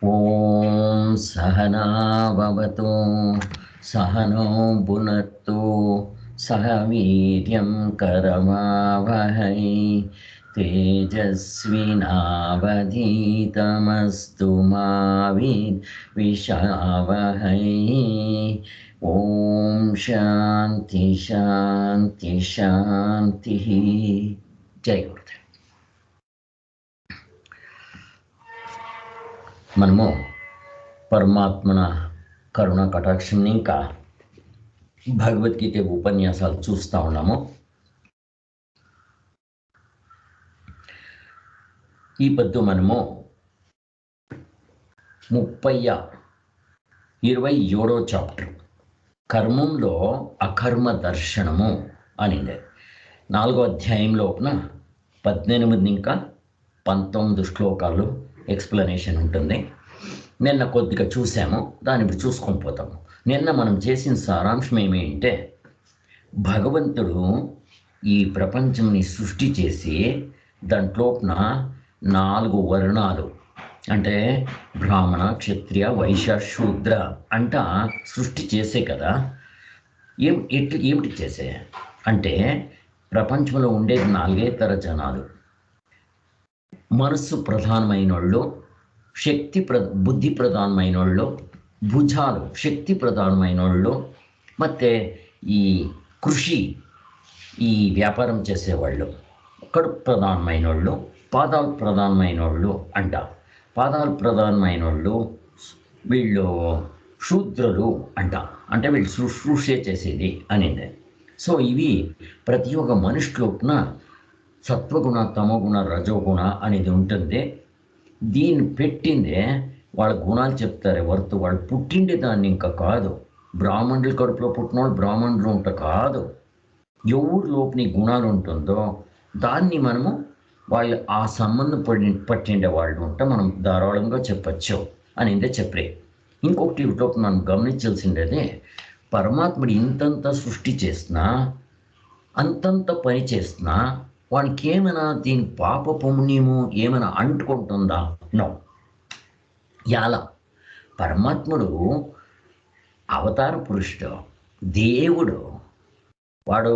ఓం సహనావవతు సహనో భునత్తు సహ వీర్యం కరవావహై తేజస్వినావధీతమస్తు మా విద్విషావహై. ఓం శాంతి శాంతి శాంతి. జై గురుదేవ్. మనము పరమాత్మన కరుణ కటాక్షంని ఇంకా భగవద్గీత ఉపన్యాసాలు చూస్తూ ఉన్నాము. ఈ పొద్దు మనము 27వ చాప్టర్ కర్మంలో అకర్మ దర్శనము అనింది. 4వ అధ్యాయంలోన 18 ఇంకా 19 శ్లోకాలు ఎక్స్ప్లెనేషన్ ఉంటుంది. నిన్న కొద్దిగా చూసాము, దాన్ని ఇప్పుడు చూసుకొని పోతాము. నిన్న మనం చేసిన సారాంశం ఏమిటంటే, భగవంతుడు ఈ ప్రపంచంని సృష్టి చేసి దాంట్లోన 4 వర్ణాలు అంటే బ్రాహ్మణ, క్షత్రియ, వైశ్య, శూద్ర అంట సృష్టి చేసే కదా. ఏమిటి చేసే అంటే, ప్రపంచంలో ఉండేది 4 జనాలు. మనస్సు ప్రధానమైన వాళ్ళు, బుద్ధి ప్రధానమైన వాళ్ళు, భుజాలు శక్తి ప్రధానమైన వాళ్ళు, ಮತ್ತು ఈ కృషి ఈ వ్యాపారం చేసేవాళ్ళు కడుపు ప్రధానమైన వాళ్ళు, పాదాలు ప్రధానమైన వాళ్ళు అంట. పాదాలు ప్రధానమైన వాళ్ళు వీళ్ళు శూద్రులు అంట, అంటే వీళ్ళు శుశ్రూష చేసేది అనేది. సో ఇవి ప్రతి ఒక్క మనిషిలోన సత్వగుణ, తమోగుణ, రజోగుణ అనేది ఉంటుంది. దీన్ని పెట్టిందే వాళ్ళ గుణాలు చెప్తారు ఎవరితో. వాళ్ళు పుట్టిండే దాన్ని ఇంకా కాదు. బ్రాహ్మణుల కడుపులో పుట్టినోళ్ళు బ్రాహ్మణులు ఉంట కాదు. ఎవరి లోపని గుణాలు ఉంటుందో దాన్ని మనము వాళ్ళు ఆ సంబంధం పట్టిండే వాళ్ళు ఉంటే మనం ధారాళంగా చెప్పచ్చు అనేది చెప్పే. ఇంకొకటి వీటిలోపు మనం గమనించాల్సిందే, పరమాత్ముడు ఇంతంత సృష్టి చేసినా, అంతంత పని చేసినా వానికి ఏమైనా దీని పాప పుణ్యము ఏమైనా అంటుకుంటుందా? నో. ఎలా పరమాత్ముడు అవతార పురుషుడు, దేవుడు, వాడు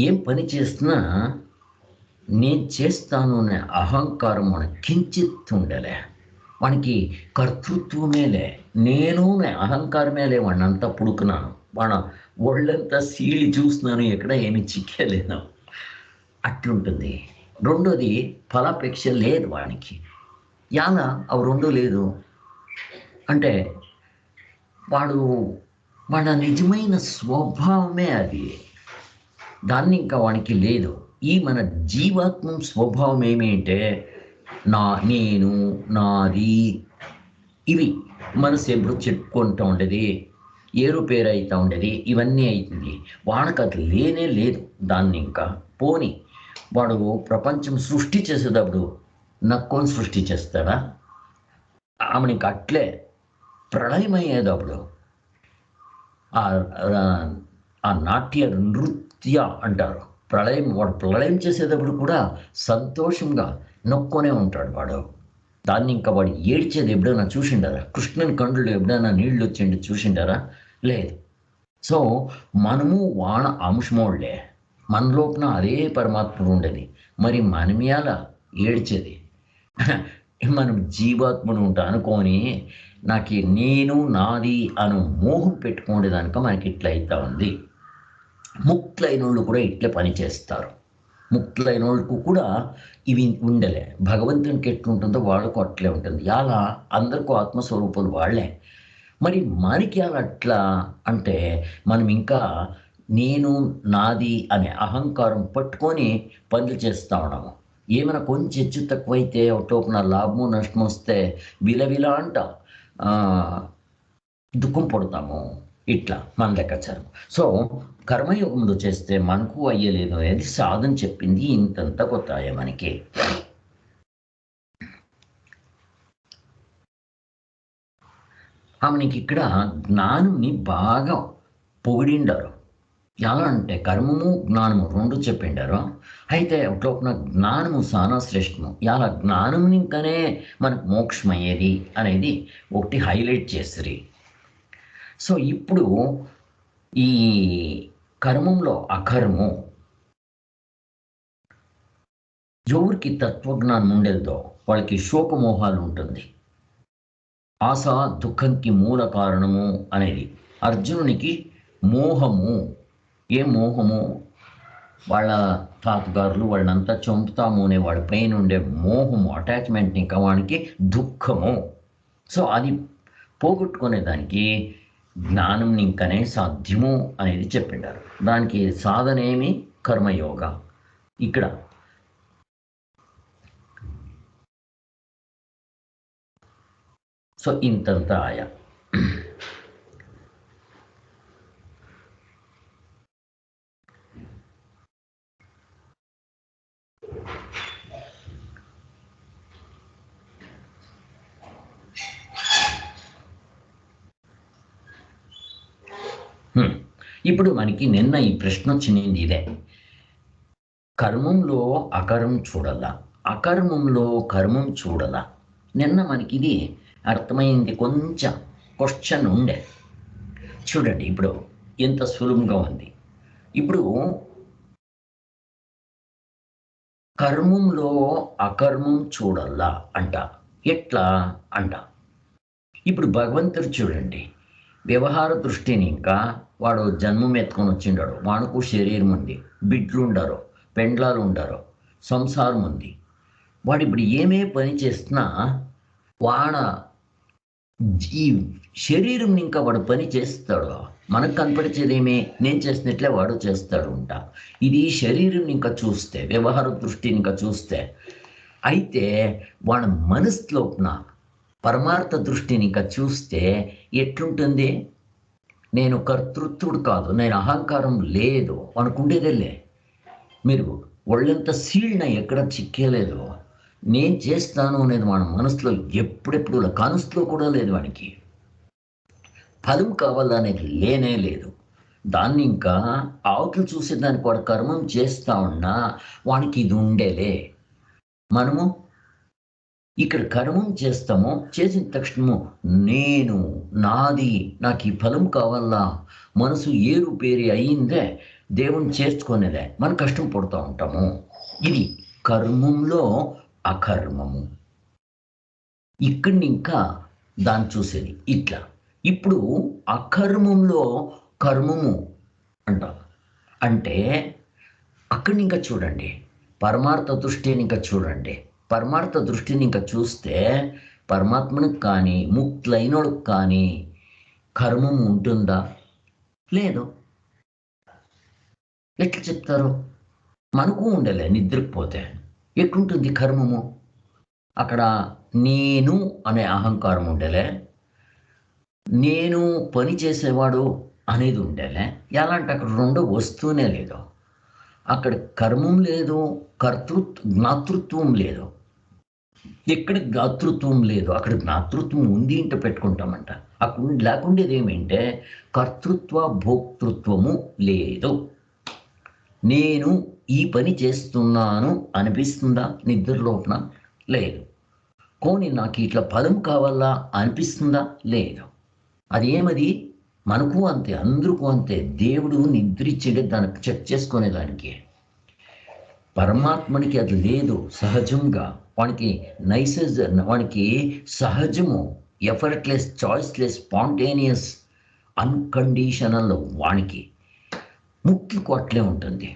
ఏం పని చేసినా నేను చేస్తాను అనే అహంకారం మన కించిత్ ఉండలే. వానికి కర్తృత్వమేలే, నేను అహంకారమేలే. వాడిని అంతా పుడుకున్నాను, వాడ ఒళ్ళంతా సీలి చూస్తున్నాను, ఎక్కడ ఏమి చిక్కలేదు, అట్లుంటుంది. రెండోది ఫలాపేక్ష లేదు వానికి. ఎలా అవి రెండు లేదు అంటే, వాడ నిజమైన స్వభావమే అది. దాన్ని ఇంకా వానికి లేదు. ఈ మన జీవాత్మ స్వభావం ఏమి అంటే, నేను, నాది, ఇవి మనసు ఎప్పుడు చెప్పుకుంటూ ఉండేది, ఏరుపేరు అవుతూ ఉండేది, ఇవన్నీ అవుతుంది. వాడికి అది లేనే లేదు. దాన్ని ఇంకా పోని వాడు ప్రపంచం సృష్టి చేసేటప్పుడు నక్కొని సృష్టి చేస్తాడా? ఆమెనికి అట్లే ప్రళయం అయ్యేటప్పుడు ఆ నాట్య నృత్య అంటారు, ప్రళయం. వాడు ప్రళయం చేసేటప్పుడు కూడా సంతోషంగా నొక్కొనే ఉంటాడు వాడు. దాన్ని ఇంకా వాడు ఏడ్చేది ఎప్పుడైనా చూసిండారా? కృష్ణుని కండ్లు ఎప్పుడైనా నీళ్ళు వచ్చిండి చూసిండారా? లేదు. సో మనము వాణ అంశమోళ్లే, మన లోపల అదే పరమాత్ముడు ఉండేది. మరి మనమేల ఏడ్చేది? మనం జీవాత్మను ఉంటా అనుకొని నాకు నేను, నాది అను మోహం పెట్టుకునేదానిక మనకి ఇట్లా అవుతా ఉంది. ముక్తులైనోళ్ళు కూడా ఇట్లే పని చేస్తారు. ముక్తులైనోళ్ళకు కూడా ఇవి ఉండలే. భగవంతునికి ఎట్లుంటుందో వాళ్ళకు అట్లే ఉంటుంది. అలా అందరికీ ఆత్మస్వరూపులు వాళ్ళే. మరి మనకి అలా అట్లా అంటే, మనం ఇంకా నేను, నాది అనే అహంకారం పట్టుకొని పనులు చేస్తూ ఉన్నాము. ఏమైనా కొంచెం హెచ్చు తక్కువైతే ఒకటోపున లాభము నష్టం వస్తే విలవిల అంట దుఃఖం పడతాము. ఇట్లా మన లెక్కాచారం. సో కర్మయోగంలో చేస్తే మనకు అయ్యలేదు అనేది సాధన చెప్పింది. ఇంతంత కొత్తాయ మనకి. ఆమెకి ఇక్కడ జ్ఞానంని బాగా పొగిడిండారు. ఎలా అంటే కర్మము జ్ఞానము రెండు చెప్పిండారు. అయితే ఒకలోపల జ్ఞానము చాలా శ్రేష్టము. ఎలా జ్ఞానం ఇంకనే మనకు మోక్షమయ్యేది అనేది ఒకటి హైలైట్ చేసిరి. సో ఇప్పుడు ఈ కర్మంలో అకర్మం ఎవరికి తత్వజ్ఞానం ఉండేదో వాళ్ళకి శోకమోహాలు ఉంటుంది. ఆశ దుఃఖంకి మూల కారణము అనేది అర్జునునికి మోహము. ఏ మోహము? వాళ్ళ తాతగారులు వాళ్ళంతా చంపుతాము అనే వాడి పైన ఉండే మోహము, అటాచ్మెంట్, ఇంకా వానికి దుఃఖము. సో అది పోగొట్టుకునేదానికి జ్ఞానం ఇంకనే సాధ్యము అనేది చెప్పిండారు. దానికి సాధన ఏమి? కర్మయోగ. ఇక్కడ సో ఇంతంత ఆయా. ఇప్పుడు మనకి నిన్న ఈ ప్రశ్న వచ్చింది ఇదే. కర్మంలో అకర్మం చూడాలా, అకర్మంలో కర్మం చూడాలా? నిన్న మనకి ఇది అర్థమైంది. కొంచెం క్వశ్చన్ ఉండే. చూడండి ఇప్పుడు ఎంత సులభంగా ఉంది. ఇప్పుడు కర్మంలో అకర్మం చూడాలా అంట. ఎట్లా అంట? ఇప్పుడు భగవంతుడు చూడండి, వ్యవహార దృష్టిని ఇంకా వాడు జన్మం ఎత్తుకొని వచ్చిండాడు. వాడుకు శరీరం ఉంది, బిడ్లు ఉండారు, పెండ్లాలు ఉండారు, సంసారం ఉంది. వాడు ఇప్పుడు ఏమే పని చేస్తున్నా వాడ ఈ శరీరం ఇంకా వాడు పని చేస్తాడు. మనకు కనపడిచేదేమే నేను చేసినట్లే వాడు చేస్తాడు అంట. ఇది శరీరం ఇంకా చూస్తే, వ్యవహార దృష్టిని ఇంకా చూస్తే, అయితే వాడు మనసులోపున పరమార్థ దృష్టిని ఇంకా చూస్తే ఎట్లుంటుంది? నేను కర్తృత్వుడు కాదు, నేను అహంకారం లేదు అనుకుండేదేలే. మీరు ఒళ్ళంత సీల్న ఎక్కడ చిక్కేలేదు. నేను చేస్తాను అనేది మన మనసులో ఎప్పుడెప్పుడు కనుసులో కూడా లేదు. వానికి ఫలం కావాలనేది లేనే లేదు. దాన్ని ఇంకా ఆవుతులు చూసేదానికి వాడు కర్మం చేస్తా ఉన్నా వానికి ఇది ఉండేలే. మనము ఇక్కడ కర్మం చేస్తాము, చేసిన తక్షణము నేను, నాది, నాకు ఈ ఫలం కావాలా, మనసు ఏరుపేరి అయిందే దేవుని చేర్చుకునేదే మనం కష్టం పడుతూ ఉంటాము. ఇది కర్మంలో అకర్మము. ఇక్కడిని ఇంకా దాన్ని చూసేది ఇట్లా. ఇప్పుడు అకర్మంలో కర్మము అంట. అంటే అక్కడిని ఇంకా చూడండి, పరమార్థ దృష్టిని ఇంకా చూడండి. పరమార్థ దృష్టిని ఇంకా చూస్తే పరమాత్మనికి కానీ ముక్తులైనోడికి కానీ కర్మం ఉంటుందా? లేదు. ఎట్లా చెప్తారు? మనకు ఉండలే. నిద్రపోతే ఎట్లుంటుంది కర్మము? అక్కడ నేను అనే అహంకారం ఉండలే, నేను పని చేసేవాడు అనేది ఉండలే. ఎలా అంటే అక్కడ రెండో వస్తూనే లేదు. అక్కడ కర్మం లేదు, జ్ఞాతృత్వం లేదు. ఎక్కడ జ్ఞాతృత్వం లేదు, అక్కడ జ్ఞాతృత్వం ఉంది ఇంట పెట్టుకుంటామంట. అక్కడ లేకుండేది ఏమంటే కర్తృత్వ భోక్తృత్వము లేదు. నేను ఈ పని చేస్తున్నాను అనిపిస్తుందా నిద్రలోపన? లేదు. కోని నాకు ఇట్లా ఫలం కావాలా అనిపిస్తుందా? లేదు. అది ఏమది? మనకు అంతే, అందరికీ అంతే. దేవుడు నిద్రించేది దానికి చెక్ చేసుకునేదానికి. పరమాత్మనికి అది లేదు సహజంగా. వానికి నైసెస్, వానికి సహజము, ఎఫర్ట్లెస్, చాయిస్లెస్, స్పాంటేనియస్, అన్కండిషనల్. వానికి ముక్తికి అట్లే ఉంటుంది.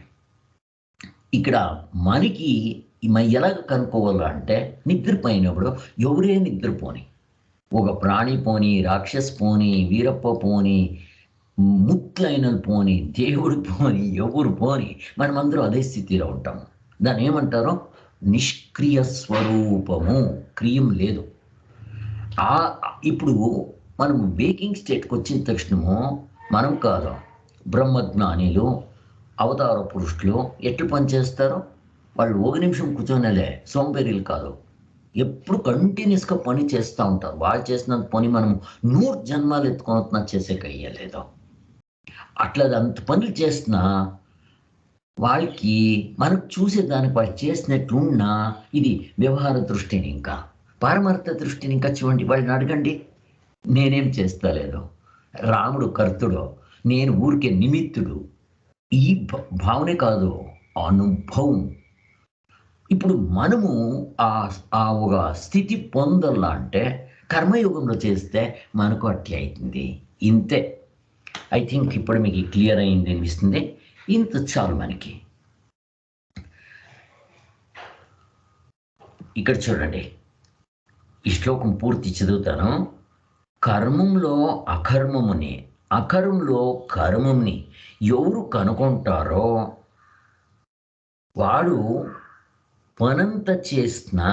ఇక్కడ మనకి ఎలాగ కనుక్కోవాలంటే నిద్రపోయినప్పుడు ఎవరే నిద్రపోని, ఒక ప్రాణి పోని, రాక్షస్ పోని, వీరప్ప పోని, ముత్తులైనలు పోని, దేవుడు పోని, ఎవరు పోని, మనమందరూ అదే స్థితిలో ఉంటాము. దాన్ని ఏమంటారు? నిష్క్రియ స్వరూపము. క్రియం లేదు. ఇప్పుడు మనం వేకింగ్ స్టేట్కి వచ్చిన తక్షణము మనం కాదు, బ్రహ్మజ్ఞానిలు, అవతార పురుషులు ఎట్లు పనిచేస్తారో వాళ్ళు ఒక నిమిషం కూర్చొనేలే, సోంబేరీలు కాదు. ఎప్పుడు కంటిన్యూస్గా పని చేస్తూ ఉంటారు. వాళ్ళు చేసినంత పని మనం 100 జన్మాలు ఎత్తుకొని చేసే కయ్యలేదు. అట్లా అంత పనులు చేస్తున్నా వాళ్ళకి మనకు చూసేదానికి వాళ్ళు చేసినట్లున్నా ఇది వ్యవహార దృష్టిని ఇంకా పారమార్థ దృష్టిని ఇంకా చూడండి. వాళ్ళని అడగండి, నేనేం చేస్తలేదు, రాముడు కర్తుడు, నేను ఊరికే నిమిత్తుడు. ఈ భావనే కాదు, అనుభవం. ఇప్పుడు మనము ఆ ఒక స్థితి పొందల్లా అంటే కర్మయోగంలో చేస్తే మనకు అట్లే అవుతుంది. ఇంతే. ఐ థింక్ ఇప్పుడు మీకు క్లియర్ అయింది అనిపిస్తుంది. ఇంత చాలు మనకి. ఇక్కడ చూడండి, ఈ శ్లోకం పూర్తి చదువుతాను. కర్మంలో అకర్మముని, అకర్మంలో కర్మంని ఎవరు కనుక్కుంటారో వాడు పనంత చేసినా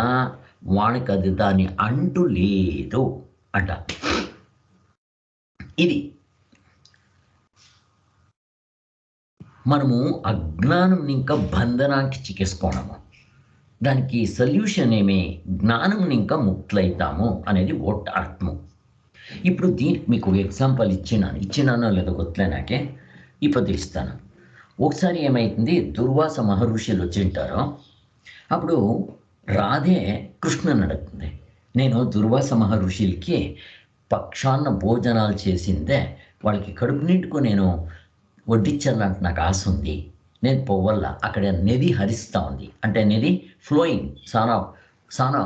వానికి అది దాని అంటు లేదు అంట. ఇది మనము అజ్ఞానం ఇంకా బంధనానికి చిక్కేసుకోవడము. దానికి సొల్యూషన్ ఏమి, జ్ఞానం ఇంకా ముక్తులైతాము అనేది ఒకటి అర్థము. ఇప్పుడు దీనికి మీకు ఎగ్జాంపుల్ ఇచ్చినానో లేదో గుర్తులే నాకే, ఇప్పుడు ఇస్తాను. ఒకసారి ఏమైతుంది, దుర్వాస మహర్షులు వచ్చింటారో అప్పుడు రాధే కృష్ణని అడుగుతుంది, నేను దుర్వాస మహర్షులకి పక్షాన్న భోజనాలు చేసిందే, వాళ్ళకి కడుపు నిండుకు నేను వడ్డించాలంటే నాకు ఆశ ఉంది, నేను పోవల్ల, అక్కడ నది హరిస్తూ ఉంది, అంటే నది ఫ్లోయింగ్ సానా సానా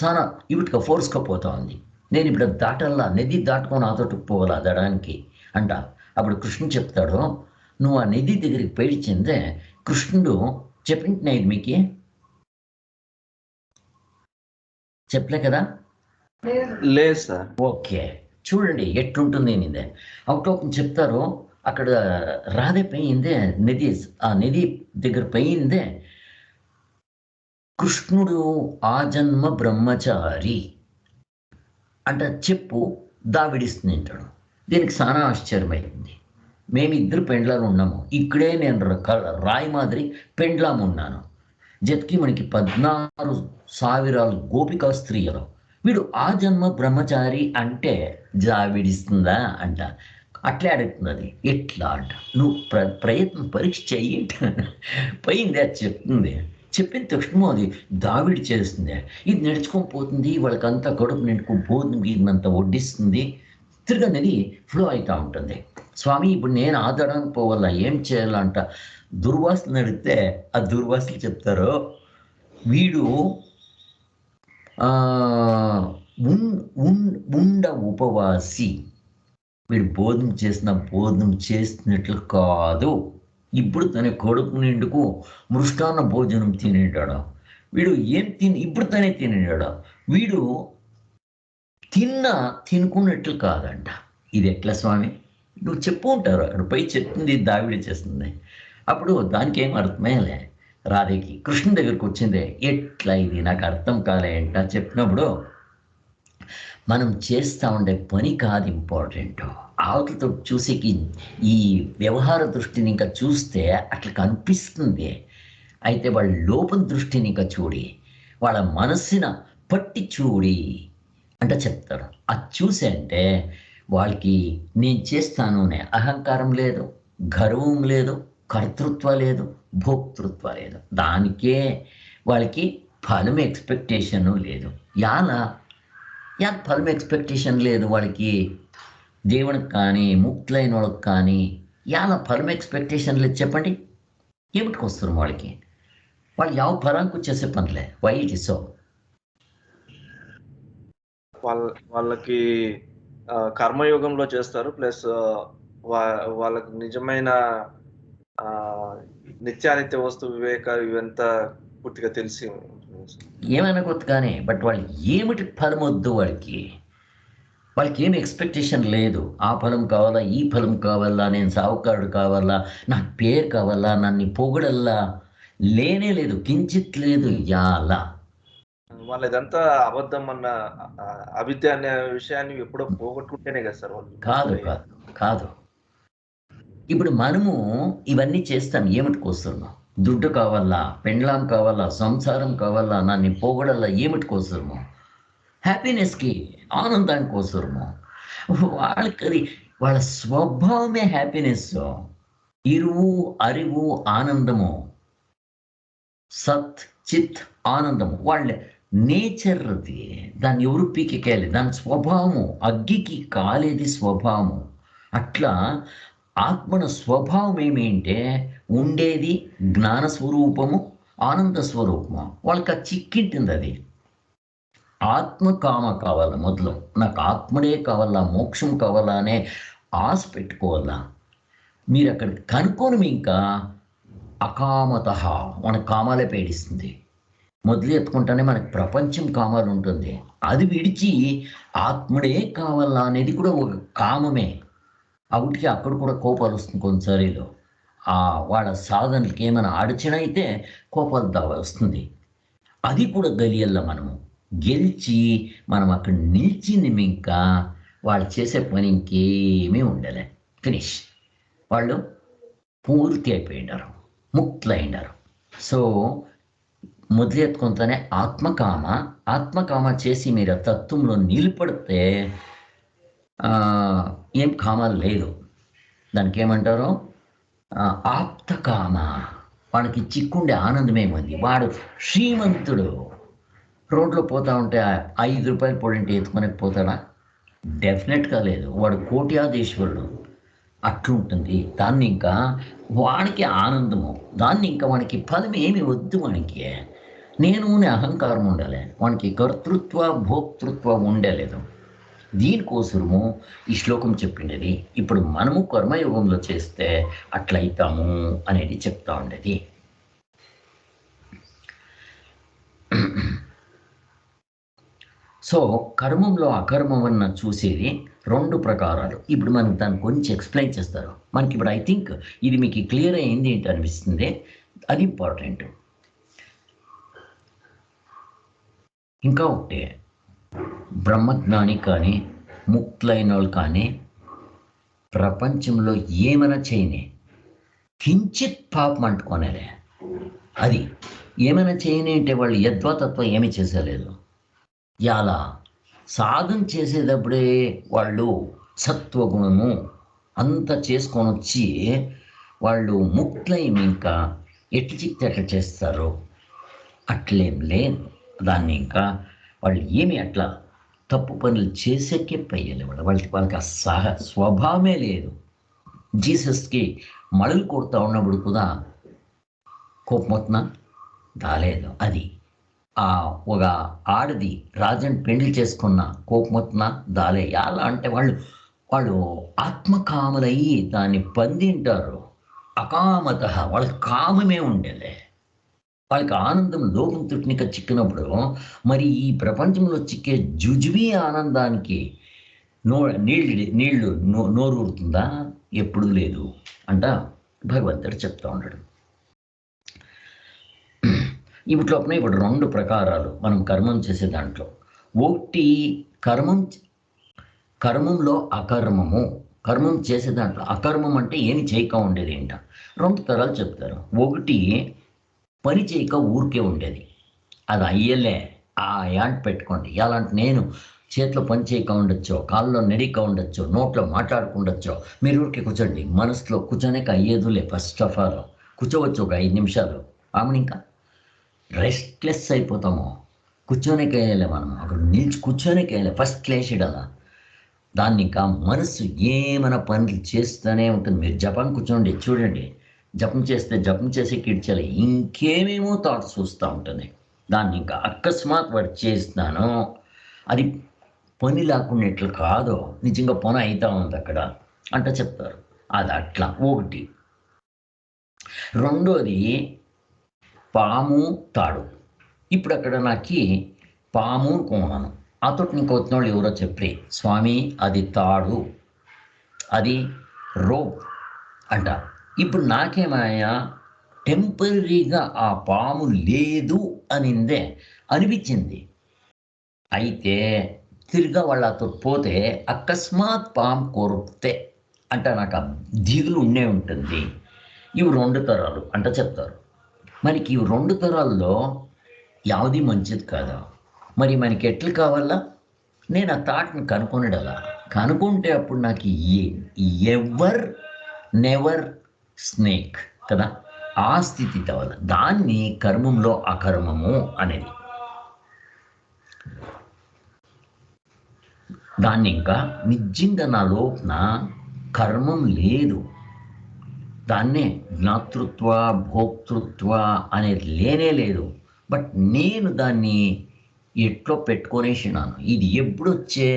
సానా ఇవిటిగా ఫోర్స్గా పోతూ ఉంది, నేను ఇప్పుడు దాటల్లా, నది దాటుకొని ఆతోటికి పోవాలా దడానికి అంట. అప్పుడు కృష్ణుడు చెప్తాడు, నువ్వు ఆ నది దగ్గరికి పేడిచిందే. కృష్ణుడు చెప్పింటున్నా, ఇది మీకు చెప్పలే కదా? లేదు సార్. ఓకే, చూడండి ఎట్లుంటుంది నిందే. అవుట్లోకి చెప్తారు, అక్కడ రాధే పోయిందే నది, ఆ నది దగ్గర పోయిందే కృష్ణుడు ఆ జన్మ బ్రహ్మచారి అంట చెప్పు దావిడిస్తుంది అంటాడు. దీనికి చాలా ఆశ్చర్యమైంది. మేమిద్దరు పెండ్లాలు ఉన్నాము, ఇక్కడే నేను రాయి మాదిరి పెండ్లాము ఉన్నాను, జతికి మనకి 14,000 గోపికా స్త్రీలు, వీడు ఆ జన్మ బ్రహ్మచారి అంటే జావిడిస్తుందా అంట. అట్లే అడుగుతున్నది, ఎట్లా అంట. నువ్వు ప్రయత్నం పరీక్ష చెయ్యి పోయింది, అది చెప్తుంది. చెప్పిన తక్షణం అది దావిడి చేస్తుంది, ఇది నడుచుకొని పోతుంది, వాళ్ళకంతా గడుపు నిండుకు భోజనం గీరినంత వడ్డిస్తుంది, తిరగనేది ఫ్లో అవుతూ ఉంటుంది. స్వామి ఇప్పుడు నేను ఆదడానికి పోవాలా, ఏం చేయాలంట. దుర్వాసన అడిగితే ఆ దుర్వాసలు చెప్తారు, వీడు ఉండ ఉపవాసి, వీడు భోజనం చేసినట్లు కాదు, ఇప్పుడు తన కడుపు నిండుకు మృష్టాన్న భోజనం తినేటాడు, వీడు ఏం ఇప్పుడు తనే తినేటాడు, వీడు తినుకున్నట్లు కాదంట. ఇది ఎట్లా స్వామి, నువ్వు చెప్పు ఉంటారు, అక్కడ పై చెప్తుంది దావిడి చేస్తుంది. అప్పుడు దానికి ఏం అర్థమేలే, రాధేకి కృష్ణ దగ్గరికి వచ్చిందే, ఎట్లా ఇది నాకు అర్థం కాలే అంట. చెప్పినప్పుడు మనం చేస్తూ ఉండే పని కాదు ఇంపార్టెంట్, ఆవులతో చూసేకి ఈ వ్యవహార దృష్టిని ఇంకా చూస్తే అట్లా కనిపిస్తుంది. అయితే వాళ్ళ లోపల దృష్టిని ఇంకా చూడి, వాళ్ళ మనస్సున పట్టి చూడి అంట చెప్తారు. అది చూసే అంటే వాళ్ళకి నేను చేస్తాను అనే అహంకారం లేదు, గర్వం లేదు, కర్తృత్వ లేదు, భోక్తృత్వ లేదు. దానికే వాళ్ళకి ఫలం ఎక్స్పెక్టేషను లేదు. యాలా ఫలం ఎక్స్పెక్టేషన్ లేదు వాళ్ళకి, దేవునికి కానీ ముక్తులైన వాళ్ళకి కానీ యాల ఫలం ఎక్స్పెక్టేషన్ లేదు. చెప్పండి, ఏమిటికి వస్తారు వాళ్ళకి? వాళ్ళు ಯಾವ ఫలానికి వచ్చేసే పనిలే. Why it is so? వాళ్ళకి కర్మయోగంలో చేస్తారు, ప్లస్ వాళ్ళకి నిజమైన నిత్యానిత్య వస్తు వివేక ఇవంతా పూర్తిగా తెలిసి ఏమైనా కొత్త కానీ, బట్ వాళ్ళు ఏమిటి ఫలం వద్దు వాళ్ళకి ఏమి ఎక్స్పెక్టేషన్ లేదు. ఆ ఫలం కావాలా, ఈ ఫలం కావాలా, నేను సావుకారుడు కావాలా, నాకు పేరు కావాలా, నన్ను పొగడల్లా, లేనే లేదు, కించిత్ లేదు. యాలా వాళ్ళు ఇదంతా అబద్ధం అన్న అవిద్య అనే విషయాన్ని ఎప్పుడో పోగొట్టుకుంటేనే కదా సార్ వాళ్ళు. కాదు కాదు కాదు. ఇప్పుడు మనము ఇవన్నీ చేస్తాం ఏమిటి కోసము? దుడ్డు కావాలా, పెండ్లాం కావాలా, సంసారం కావాలా, నన్ను పోగడల్లా, ఏమిటి కోసము? హ్యాపీనెస్కి, ఆనందానికి కోసము. వాళ్ళకి అది వాళ్ళ స్వభావమే హ్యాపీనెస్. ఇరువు అరివు ఆనందము, సత్ చిత్ ఆనందము వాళ్ళ నేచర్. అది దాన్ని ఎవరు పీకెక్కాలి, దాని స్వభావము. అగ్గికి కాలేది స్వభావము. అట్లా ఆత్మన స్వభావం ఏమి అంటే ఉండేది జ్ఞాన స్వరూపము, ఆనంద స్వరూపము. వాళ్ళకి ఆ చిక్కింటుంది అది. ఆత్మ కామ కావాలా, మొదలు నాకు ఆత్మడే కావాలా, మోక్షం కావాలా అనే ఆశ పెట్టుకోవాలా. మీరు అక్కడ కనుక్కొని ఇంకా అకామత మన కామాలే పీడిస్తుంది. మొదలు ఎత్తుకుంటానే మనకు ప్రపంచం కామాలు ఉంటుంది. అది విడిచి ఆత్ముడే కావాలా అనేది కూడా ఒక కామమే. అవుటికి అక్కడ కూడా కోపాలు వస్తుంది కొన్నిసారిలో. వాళ్ళ సాధనలకి ఏమైనా అడచన అయితే కోపాలు వస్తుంది. అది కూడా గలియల్లా మనము గెలిచి మనం అక్కడ నిలిచింది ఇంకా వాళ్ళు చేసే పని ఇంకేమీ ఉండలే. ఫినిష్. వాళ్ళు పూర్తి అయిపోయినారు, ముక్తులైనారు. సో మొదలెత్తుకుంటేనే ఆత్మకామ చేసి మీరు తత్వంలో నిలబడితే ఏం కామాలు లేదు. దానికి ఏమంటారు, ఆప్తకామ. వాడికి చిక్కుండే ఆనందమేముంది. వాడు శ్రీమంతుడు. రోడ్లో పోతా ఉంటే 5 రూపాయలు పొడింటి ఎత్తుకొని పోతాడా? డెఫినెట్గా లేదు. వాడు కోట్యాధీశ్వరుడు. అట్లుంటుంది. దాన్ని ఇంకా వానికి ఆనందము. దాన్ని ఇంకా వానికి ఫలం ఏమి వద్దు. వానికి నేను అహంకారం ఉండాలి. వానికి కర్తృత్వ భోక్తృత్వ ఉండలేదు. దీనికోసము ఈ శ్లోకం చెప్పిండేది. ఇప్పుడు మనము కర్మయోగంలో చేస్తే అట్లయితాము అనేది చెప్తా ఉండేది. సో కర్మంలో అకర్మమన్న చూసేది 2 ప్రకారాలు. ఇప్పుడు మనకు దాన్ని కొంచెం ఎక్స్ప్లెయిన్ చేస్తారు. మనకి ఇప్పుడు ఐ థింక్ ఇది మీకు క్లియర్ అయింది ఏంటి అనిపిస్తుంది. అది ఇంపార్టెంట్. ఇంకా ఒకటి, బ్రహ్మజ్ఞాని కానీ ముక్తులైన వాళ్ళు కానీ ప్రపంచంలో ఏమైనా చేయని కించిత్ పాపం అంటుకోనేలే. అది ఏమైనా చేయని అంటే వాళ్ళు యద్వాతత్వం ఏమీ చేసేలేదు. ఇలా సాధన చేసేటప్పుడే వాళ్ళు సత్వగుణము అంతా చేసుకొని వచ్చి వాళ్ళు ముక్తులైన ఇంకా ఎట్లు చిక్తే అట్లా చేస్తారు. అట్లేం లేదు. దాన్ని ఇంకా వాళ్ళు ఏమి అట్లా తప్పు పనులు చేసేకే పయ్యలే. వాళ్ళకి ఆ స్వభావమే లేదు. జీసస్కి మడులు కొడుతూ ఉన్నప్పుడు కూడా కోపమొత్తున దాలేదు. అది ఒక ఆడది రాజన్ పెండ్లి చేసుకున్న కోపమొత్తున దాలే. ఎలా అంటే వాళ్ళు ఆత్మకాములయ్యి దాన్ని పొందింటారు. అకామత వాళ్ళకి కామమే ఉండేలే. వాళ్ళకి ఆనందం లోకం తుట్నిక చిక్కినప్పుడు మరి ఈ ప్రపంచంలో చిక్కే జుజుబీ ఆనందానికి నీళ్లు నోరూరుతుందా? ఎప్పుడు లేదు అంట భగవంతుడు చెప్తా ఉన్నాడు. ఇప్పట్లోపనే ఇప్పుడు 2 ప్రకారాలు మనం కర్మం చేసే దాంట్లో. ఒకటి కర్మంలో అకర్మము. కర్మం చేసే దాంట్లో అకర్మం అంటే ఏమి చేయక ఉండేది ఏంట. 2 తరాలు చెప్తారు. ఒకటి పని చేయక ఊరికే ఉండేది. అది అయ్యలే యాంట్ పెట్టుకోండి. ఎలాంటి నేను చేతిలో పని చేయక ఉండొచ్చో, కాళ్ళలో నడిక ఉండొచ్చో, నోట్లో మాట్లాడుకుండొచ్చో, మీరు ఊరికే కూర్చోండి. మనసులో కూర్చోనేక అయ్యేదులే. ఫస్ట్ ఆఫ్ ఆల్ కూర్చోవచ్చు ఒక 5 నిమిషాలు. ఆమెను ఇంకా రెస్ట్లెస్ అయిపోతాము. కూర్చోనేకేయాలి మనం. అక్కడ కూర్చోనేకేయాలి. ఫస్ట్ లేచిడాల. దాన్ని ఇంకా మనసు ఏమైనా పనులు చేస్తూనే ఉంటుంది. మీరు జపం కూర్చోండి, చూడండి. జపం చేసి కిడ్చాలి. ఇంకేమేమో థాట్స్ వస్తూ ఉంటుంది. దాన్ని ఇంకా అకస్మాత్ వాడు చేస్తున్నాను. అది పని లేకున్నట్లు కాదు, నిజంగా పని అవుతా ఉంది అక్కడ అంట చెప్తారు. అది అట్లా ఒకటి. రెండోది పాము తాడు. ఇప్పుడు అక్కడ నాకు పాము కొన్నాను. అతడు నీకు వచ్చిన వాళ్ళు ఎవరో చెప్పి, స్వామి అది తాడు, అది రోప్ అంట. ఇప్పుడు నాకేమయ్యా టెంపరీగా ఆ పాము లేదు అనిందే అనిపించింది. అయితే తిరిగా వాళ్ళతో పోతే అకస్మాత్ పాము కొరికితే అంట నాకు ఆ దిగులు ఉండే ఉంటుంది. ఇవి 2 తరాలు అంట చెప్తారు. మనకి ఈ 2 తరాల్లో యావది మంచిది కాదా? మరి మనకి ఎట్లు కావాలా? నేను ఆ థాట్ని కనుక్కొనడలా. కనుక్కుంటే అప్పుడు నాకు ఎవర్ నెవర్ స్నేక్ కదా, ఆ స్థితి తవల దాన్ని కర్మంలో అకర్మము అనేది. దాన్ని ఇంకా నిజంగా నా లోపల కర్మం లేదు, దాన్నే జ్ఞాతృత్వ భోక్తృత్వ అనేది లేనే లేదు. బట్ నేను దాన్ని ఎట్లో పెట్టుకొనేసినాను. ఇది ఎప్పుడు వచ్చే,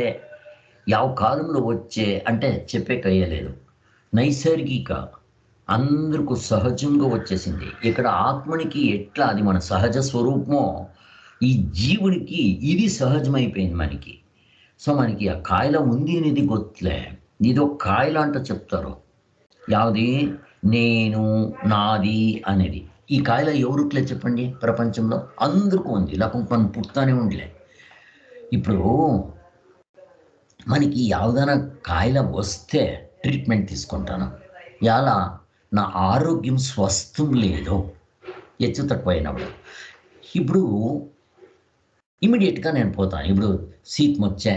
ಯಾವ కాలంలో వచ్చే అంటే చెప్పే కయ్యలేదు. నైసర్గిక అందరికీ సహజంగా వచ్చేసింది. ఇక్కడ ఆత్మనికి ఎట్లా అది మన సహజ స్వరూపమో, ఈ జీవుడికి ఇది సహజమైపోయింది మనకి. సో మనకి ఆ కాయల ఉంది అనేది ಗೊತ್ತలే. ఇదో కాయల అంట చెప్తారు, యావది నేను నాది అనేది. ఈ కాయల ఎవరుట్లే చెప్పండి, ప్రపంచంలో అందరికీ ఉంది, లేకపోతే మనం పుట్టానే ఉండలే. ఇప్పుడు మనకి యావదైనా కాయల వస్తే ట్రీట్మెంట్ తీసుకుంటాను, ఎలా నా ఆరోగ్యం స్వస్థం లేదు హెచ్చు తక్కువ అయినప్పుడు. ఇప్పుడు ఇమీడియట్గా నేను పోతాను. ఇప్పుడు శీతం వచ్చే,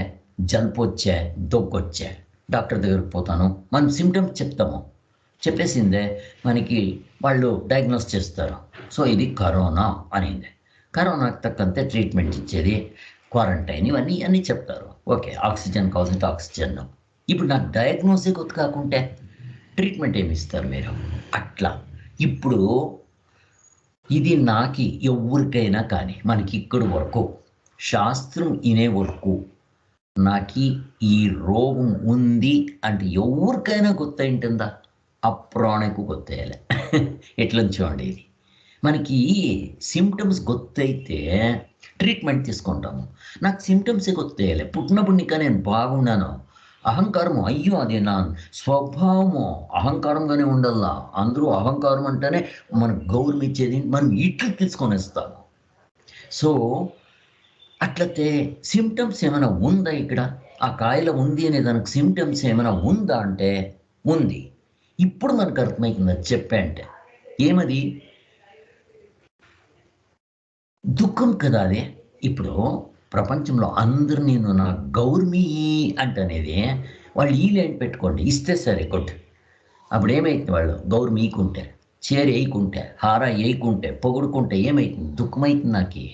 జలుపు వచ్చే, దగ్గు వచ్చే, డాక్టర్ దగ్గరికి పోతాను. మనం సిమ్టమ్స్ చెప్తాము, చెప్పేసిందే మనకి వాళ్ళు డయాగ్నోస్ చేస్తారు. సో ఇది కరోనా అనింది. కరోనాకి తగ్గంతే ట్రీట్మెంట్ ఇచ్చేది, క్వారంటైన్ ఇవన్నీ అన్నీ చెప్తారు. ఓకే, ఆక్సిజన్ కావాల్సింటే ఆక్సిజన్. ఇప్పుడు నాకు డయాగ్నోసే కొత్త కాకుంటే ట్రీట్మెంట్ ఏమి ఇస్తారు మీరు? అట్లా ఇప్పుడు ఇది నాకి ఎవరికైనా కానీ మనకి ఇక్కడి వరకు శాస్త్రం ఇనే వరకు నాకి ఈ రోగం ఉంది అంటే ఎవరికైనా గుర్తయింటుందా? అప్రాణకు గుర్తయ్యాలి. ఎట్లా చూడండి, ఇది మనకి సిమ్టమ్స్ గుర్తయితే ట్రీట్మెంట్ తీసుకుంటాము. నాకు సిమ్టమ్సే గుర్తయ్యాలి. పుట్టినప్పుడు ఇంకా నేను బాగున్నాను, అహంకారము అయ్యో అది నా స్వభావము, అహంకారంగానే ఉండల్లా. అందరూ అహంకారం అంటేనే మనకు గౌరవం ఇచ్చేది, మనం ఇట్లు తీసుకొని ఇస్తాము. సో అట్లయితే సిమ్టమ్స్ ఏమైనా ఉందా ఇక్కడ? ఆ కాయల ఉంది అనే దానికి సిమ్టమ్స్ ఏమైనా ఉందా అంటే ఉంది. ఇప్పుడు మనకు అర్థమవుతుంది అది చెప్పే అంటే ఏమది? దుఃఖం కదా అదే. ఇప్పుడు ప్రపంచంలో అందరు నేను నా గౌర్మీ అంటనేది, వాళ్ళు ఈ లైన్ పెట్టుకోండి, ఇస్తే సరే కొట్టు. అప్పుడు ఏమైతుంది, వాళ్ళు గౌరు మీకుంటే, చీర వేయకుంటే, హార వేయకుంటే, పొగుడుకుంటే ఏమైతుంది? దుఃఖమైతుంది. నాకు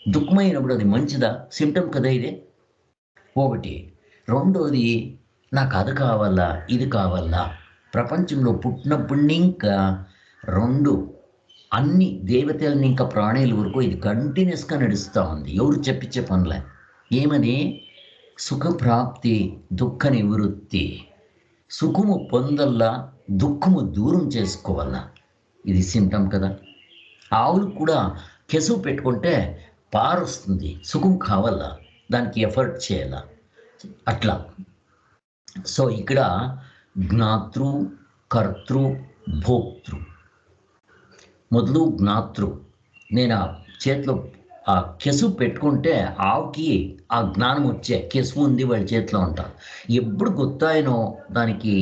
దుఃఖమైనప్పుడు అది మంచిదా? సిమ్టమ్ కదా ఇది ఒకటి. రెండోది, నాకు అది కావాలా ఇది కావాలా. ప్రపంచంలో పుట్టినప్పుడు ఇంకా రెండు అన్ని దేవతలని ఇంకా ప్రాణుల వరకు ఇది కంటిన్యూస్గా నడుస్తూ ఉంది. ఎవరు చెప్పించే పనులే. ఏమని? సుఖప్రాప్తి దుఃఖ నివృత్తి. సుఖము పొందల్లా, దుఃఖము దూరం చేసుకోవాలా. ఇది సిమ్టమ్ కదా. ఆవులు కూడా కెసువు పెట్టుకుంటే పారొస్తుంది, సుఖం కావాలా, దానికి ఎఫర్ట్ చేయాల. అట్లా. సో ఇక్కడ జ్ఞాతృ, కర్తృ, భోక్తృ. మొదలు జ్ఞాతృ, నేను ఆ చేతిలో ఆ కెసువు పెట్టుకుంటే ఆవుకి ఆ జ్ఞానం వచ్చే, కెసువు ఉంది వాడి చేతిలో ఉంటా. ఎప్పుడు గుర్తాయినో దానికి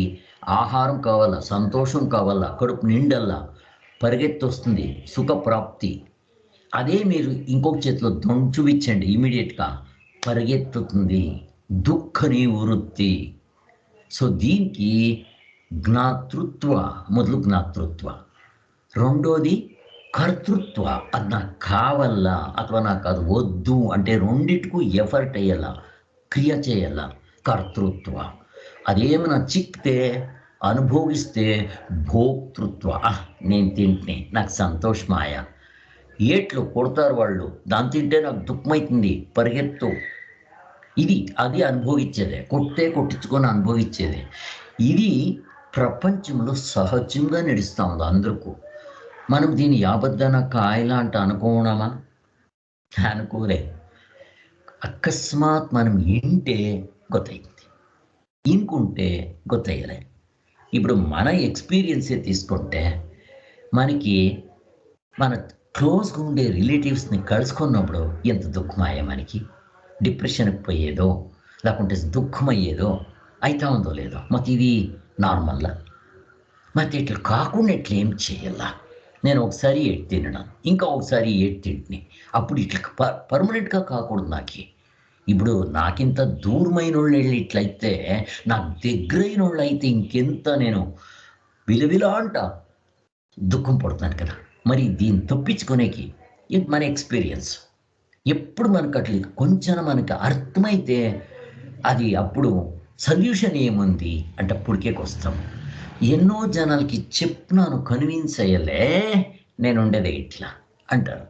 ఆహారం కావాలా, సంతోషం కావాలా, కడుపు నిండల్లా, పరిగెత్తి వస్తుంది, సుఖప్రాప్తి. అదే మీరు ఇంకొక చేతిలో చూపించండి, ఇమీడియట్గా పరిగెత్తుతుంది, దుఃఖ నివృత్తి. సో దీనికి జ్ఞాతృత్వ, మొదలు జ్ఞాతృత్వ. రెండోది కర్తృత్వ, అది నాకు కావాలా అథవా నాకు అది వద్దు అంటే రెండిటికు ఎఫర్ట్ అయ్యాల, క్రియ చేయాల. కర్తృత్వ. అదేమైనా చిక్తే అనుభవిస్తే భోక్తృత్వ. నేను తింటే నాకు సంతోషమాయ. ఏట్లు కొడతారు వాళ్ళు, దాన్ని తింటే నాకు దుఃఖమవుతుంది, పరిగెత్తు. ఇది అది అనుభవించేదే, కొట్టించుకొని అనుభవించేదే. ఇది ప్రపంచంలో సహజంగా నడుస్తూ ఉంది అందరికీ. మనం దీన్ని యాబద్దన కాయలా అంట అనుకోవడమా? అనుకోలే. అకస్మాత్ మనం ఇంటే గొత్తయింది, ఇంకుంటే గొత్తయ్యలే. ఇప్పుడు మన ఎక్స్పీరియన్సే తీసుకుంటే మనకి మన క్లోజ్గా ఉండే రిలేటివ్స్ని కలుసుకున్నప్పుడు ఎంత దుఃఖమాయే మనకి. డిప్రెషన్కి పోయేదో లేకుంటే దుఃఖమయ్యేదో అవుతా ఉందో లేదో. మాకు ఇది నార్మల్లా. మరి ఇట్లా కాకుండా ఇట్లా ఏం చేయాలా? నేను ఒకసారి ఏడు తినడం, ఇంకా ఒకసారి ఏడు తింటుని, అప్పుడు ఇట్లా పర్మనెంట్గా కాకూడదు నాకు. ఇప్పుడు నాకింత దూరమైన వాళ్ళు వెళ్ళి ఇట్లయితే నాకు దగ్గరైన వాళ్ళు అయితే ఇంకెంత నేను విలువిలా అంట దుఃఖం పడుతున్నాను కదా. మరి దీన్ని తప్పించుకునేకి ఇది మన ఎక్స్పీరియన్స్. ఎప్పుడు మనకు అట్లా కొంచెం మనకు అర్థమైతే అది అప్పుడు సొల్యూషన్ ఏముంది అంటే అప్పటికే వస్తాం. ఎన్నో జనాలకి చెప్పినాను, కన్విన్స్ అయ్యలే, నేను ఉండేదే ఇట్లా అంటారు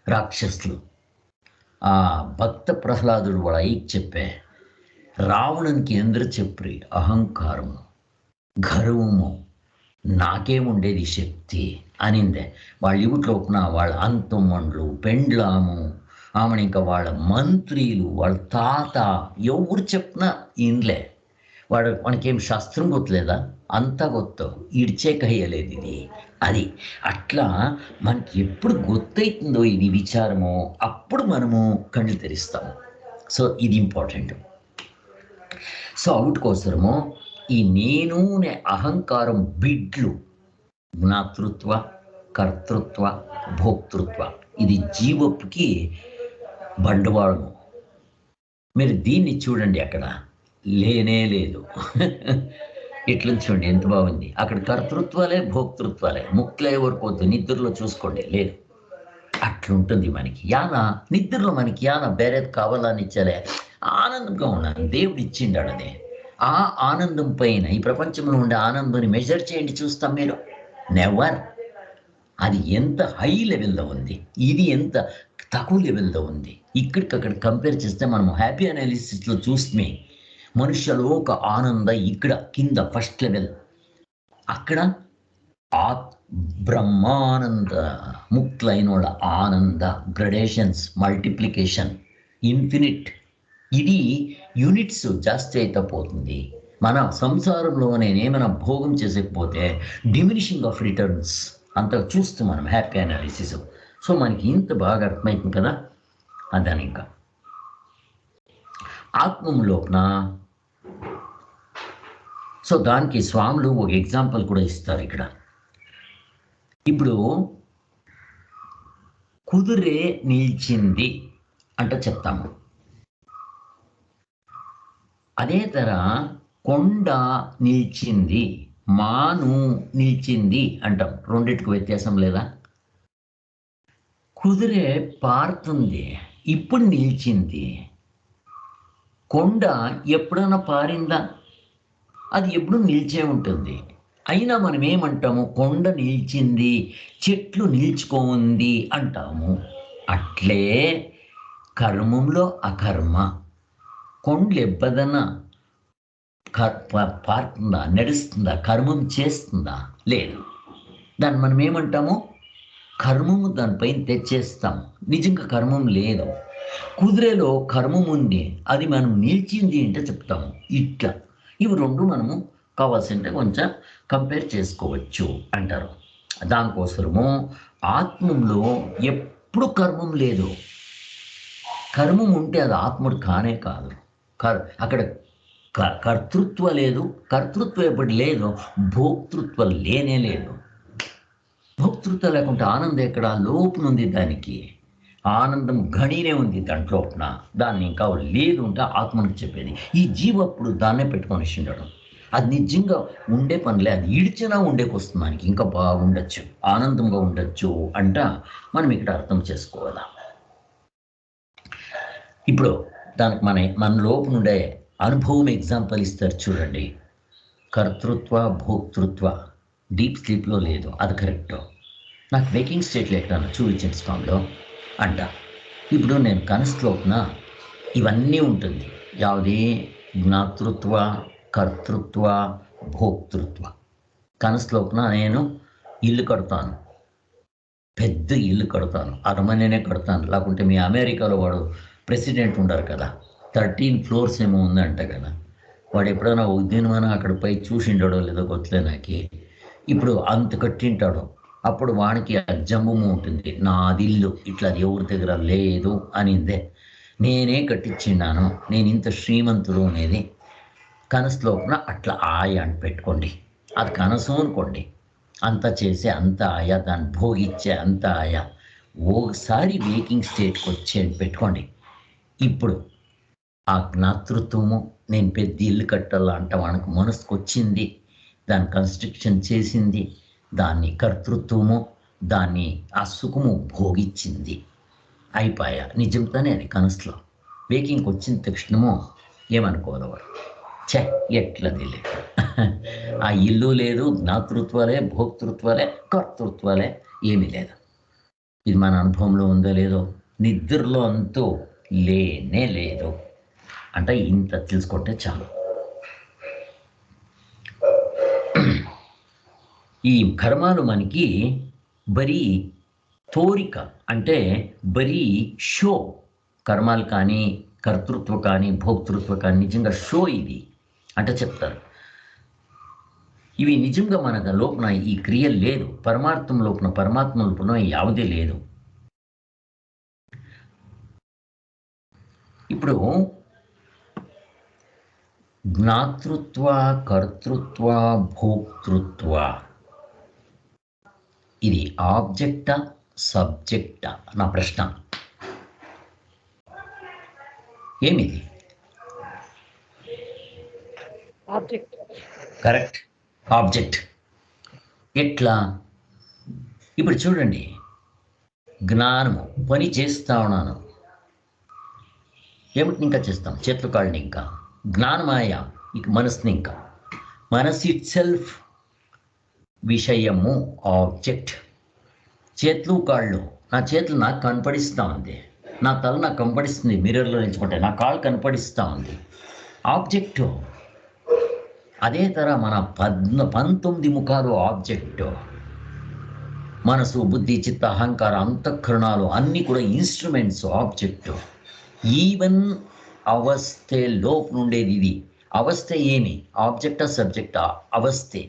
రాక్షసులు. ఆ భక్త ప్రహ్లాదుడు వాడు ఐకి చెప్పే రావణునికి ఎందరు చెప్పి అహంకారము గర్వము నాకేముండేది శక్తి అనిందే. వాళ్ళ ఇవుట్లో వాళ్ళ అంతమండ్లు పెండ్లాము ఆమెను ఇంకా వాళ్ళ మంత్రులు వాళ్ళ తాత ఎవరు చెప్పినా ఇండ్లే. మనకేం శాస్త్రం గొత్తలేదా? అంతా గొత్త ఇడ్చే కయ్యలేదు ఇది. అది అట్లా మనకి ఎప్పుడు గొత్తవుతుందో ఇది విచారమో అప్పుడు మనము కళ్ళు తెరిస్తాము. సో ఇది ఇంపార్టెంట్. సో అవుట్కోసరము ఈ నేను అహంకారం బిడ్లు జ్ఞాతృత్వ కర్తృత్వ భోక్తృత్వ ఇది జీవపుకి బండవాళము. మీరు దీన్ని చూడండి, అక్కడ లేనే లేదు. ఇట్లా చూడండి ఎంత బాగుంది. అక్కడ కర్తృత్వాలే భోక్తృత్వాలే ముక్కలే వరకు నిద్రలో చూసుకోండి లేదు. అట్లుంటుంది మనకి యాన నిద్రలో మనకి యాన బేరేది కావాలని ఇచ్చాలే ఆనందంగా ఉన్నాను దేవుడు ఇచ్చిండాడు. అదే ఆ ఆనందం పైన ఈ ప్రపంచంలో ఉండే ఆనందాన్ని మెజర్ చేయండి చూస్తాం మీరు. నెవర్. అది ఎంత హై లెవెల్లో ఉంది, ఇది ఎంత తక్కువ లెవెల్లో ఉంది. ఇక్కడికక్కడ కంపేర్ చేస్తే మనం హ్యాపీ అనాలిసిస్లో చూస్తే మనుష్యలోక ఆనంద ఇక్కడ కింద ఫస్ట్ లెవెల్, అక్కడ బ్రహ్మానంద ముక్లైన వాళ్ళ ఆనంద గ్రడేషన్స్ మల్టిప్లికేషన్ ఇన్ఫినిట్. ఇది యూనిట్స్ జాస్తి అయితే పోతుంది. మన సంసారంలో నేనేమైనా భోగం చేసేకపోతే డిమినిషింగ్ ఆఫ్ రిటర్న్స్ అంత చూస్తూ మనం హ్యాపీ అనాలిసిస్. సో మనకి ఇంత బాగా అర్థమవుతుంది కదా. అదని ఇంకా ఆత్మలోపన. సో దానికి స్వాములు ఒక ఎగ్జాంపుల్ కూడా ఇస్తారు ఇక్కడ. ఇప్పుడు కుదురే నిల్చింది అంట చెప్తాము. అదే తర కొండ నిల్చింది, మాను నిల్చింది అంటాం. రెండిటికి వ్యత్యాసం లేదా? కుదిరే పారుతుంది, ఇప్పుడు నిల్చింది. కొండ ఎప్పుడైనా పారిందా? అది ఎప్పుడు నిల్చే ఉంటుంది. అయినా మనం ఏమంటాము? కొండ నిల్చింది, చెట్లు నిల్చుకోంది అంటాము. అట్లే కర్మంలో అకర్మ. కొండలు ఎబ్బదన్నా పారుతుందా, నడుస్తుందా, కర్మం చేస్తుందా? లేదు. దాన్ని మనం ఏమంటాము? కర్మము దానిపైన తెచ్చేస్తాము. నిజంగా కర్మం లేదు. కుదిరేలో కర్మం ఉంది, అది మనం నిలిచింది అంటే చెప్తాము. ఇట్లా ఇవి రెండు మనము కావాల్సింటే కొంచెం కంపేర్ చేసుకోవచ్చు అంటారు. దానికోసము ఆత్మంలో ఎప్పుడు కర్మం లేదు. కర్మం ఉంటే అది ఆత్ముడు కానే కాదు. అక్కడ కర్తృత్వ లేదు, కర్తృత్వం ఎప్పటి లేదు, భోక్తృత్వం లేనే లేదు. భోక్తృత్వం లేకుంటే ఆనందం ఎక్కడ? లోపనుంది. దానికి ఆనందం గణీనే ఉంది దాంట్లోపన. దాన్ని ఇంకా లేదు ఉంటే ఆత్మనికి చెప్పేది. ఈ జీవప్పుడు దాన్నే పెట్టుకొని ఉండడం అది నిజంగా ఉండే పనిలే. అది ఇడిచినా ఉండేకొస్తుంది మనకి, ఇంకా బాగుండొచ్చు, ఆనందంగా ఉండొచ్చు అంట మనం ఇక్కడ అర్థం చేసుకోవాలా. ఇప్పుడు దానికి మన లోపనుండే అనుభవం ఎగ్జాంపుల్ ఇస్తారు చూడండి. కర్తృత్వ భోక్తృత్వ డీప్ స్లీప్లో లేదు, అది కరెక్ట్. నాకు వేకింగ్ స్టేట్లో ఎక్కడన్నా చూపించండి స్వామిలో అంట. ఇప్పుడు నేను కనసులోపన ఇవన్నీ ఉంటుంది. యావది జ్ఞాతృత్వ కర్తృత్వ భోక్తృత్వ. కనసులోపన నేను ఇల్లు కడతాను, పెద్ద ఇల్లు కడతాను, అరమనేనే కడతాను. లేకుంటే మీ అమెరికాలో వాడు ప్రెసిడెంట్ ఉండరు కదా, 13 floors ఏమో ఉందంట కదా. వాడు ఎప్పుడైనా ఉద్యమమైనా అక్కడ పై చూసిండాడో లేదో గొత్తలే నాకు. ఇప్పుడు అంత కట్టింటాడు. అప్పుడు వానికి జంబము ఉంటుంది, నాది ఇల్లు ఇట్లా ఎవరి దగ్గర లేదు అనిందే. నేనే కట్టించిన్నాను, నేను ఇంత శ్రీమంతుడు అనేది కనసులోపన అట్లా ఆయ అని పెట్టుకోండి. అది కనసు అనుకోండి. అంత చేసే అంత ఆయా, దాన్ని భోగిచ్చే అంత ఆయా. ఓసారి వేకింగ్ స్టేట్కి వచ్చి అని పెట్టుకోండి. ఇప్పుడు ఆ జ్ఞాతృత్వము, నేను పెద్ద ఇల్లు కట్టాలా అంట మనకు మనసుకు వచ్చింది, దాని కన్స్ట్రక్షన్ చేసింది, దాన్ని కర్తృత్వము, దాన్ని ఆ సుఖము భోగించింది, అయిపోయా నిజంతోనే అది కనసులో. వేకింగ్కి వచ్చిన తక్షణము ఏమనుకోవాలి వాడు, ఛే ఎట్లా తెలియదు. ఆ ఇల్లు లేదు, జ్ఞాతృత్వాలే, భోక్తృత్వాలే, కర్తృత్వాలే, ఏమీ లేదు. ఇది మన అనుభవంలో ఉందో లేదో, నిద్రలో అంతూ లేనే లేదు. అంటే ఇంత తెలుసుకుంటే చాలు. ఈ కర్మాలు మనకి బరీ తోరిక, అంటే బరీ షో. కర్మాలు కానీ, కర్తృత్వ కానీ, భోక్తృత్వ కానీ నిజంగా షో ఇది అంటే చెప్తారు. ఇవి నిజంగా మన లోపల ఈ క్రియ లేదు. పరమార్థం లోపల, పరమాత్మ లోపల ಯಾವುದೇ లేదు. ఇప్పుడు జ్ఞాతృత్వ, కర్తృత్వ, భోక్తృత్వ, ఇది ఆబ్జెక్టా సబ్జెక్టా నా ప్రశ్న. ఏమిది? ఆబ్జెక్ట్. Correct, object. ఎట్లా? ఇప్పుడు చూడండి, జ్ఞానము పని చేస్తా ఉన్నాను, ఏమిటిని ఇంకా చేస్తాం, చేతులు కాళ్ళని ఇంకా, జ్ఞానమాయ ఇక మనసుని ఇంకా, మనసు ఇట్ సెల్ఫ్ విషయము, ఆబ్జెక్ట్. చేతులు కాళ్ళు, నా చేతులు నాకు కనపడిస్తూ ఉంది, నా తల నాకు కనపడిస్తుంది, మిర్రర్లో నిల్చుకుంటే నా కాళ్ళు కనపడిస్తూ ఉంది, ఆబ్జెక్టు. అదే తర మన 19 ముఖాలు ఆబ్జెక్టు. మనసు, బుద్ధి, చిత్త, అహంకార, అంతఃకరణాలు అన్నీ కూడా ఇన్స్ట్రుమెంట్స్, ఆబ్జెక్టు. ఈవెన్ అవస్థే లోపు నుండేది ఇది. అవస్థ ఏమి? ఆబ్జెక్టా సబ్జెక్టా? అవస్థే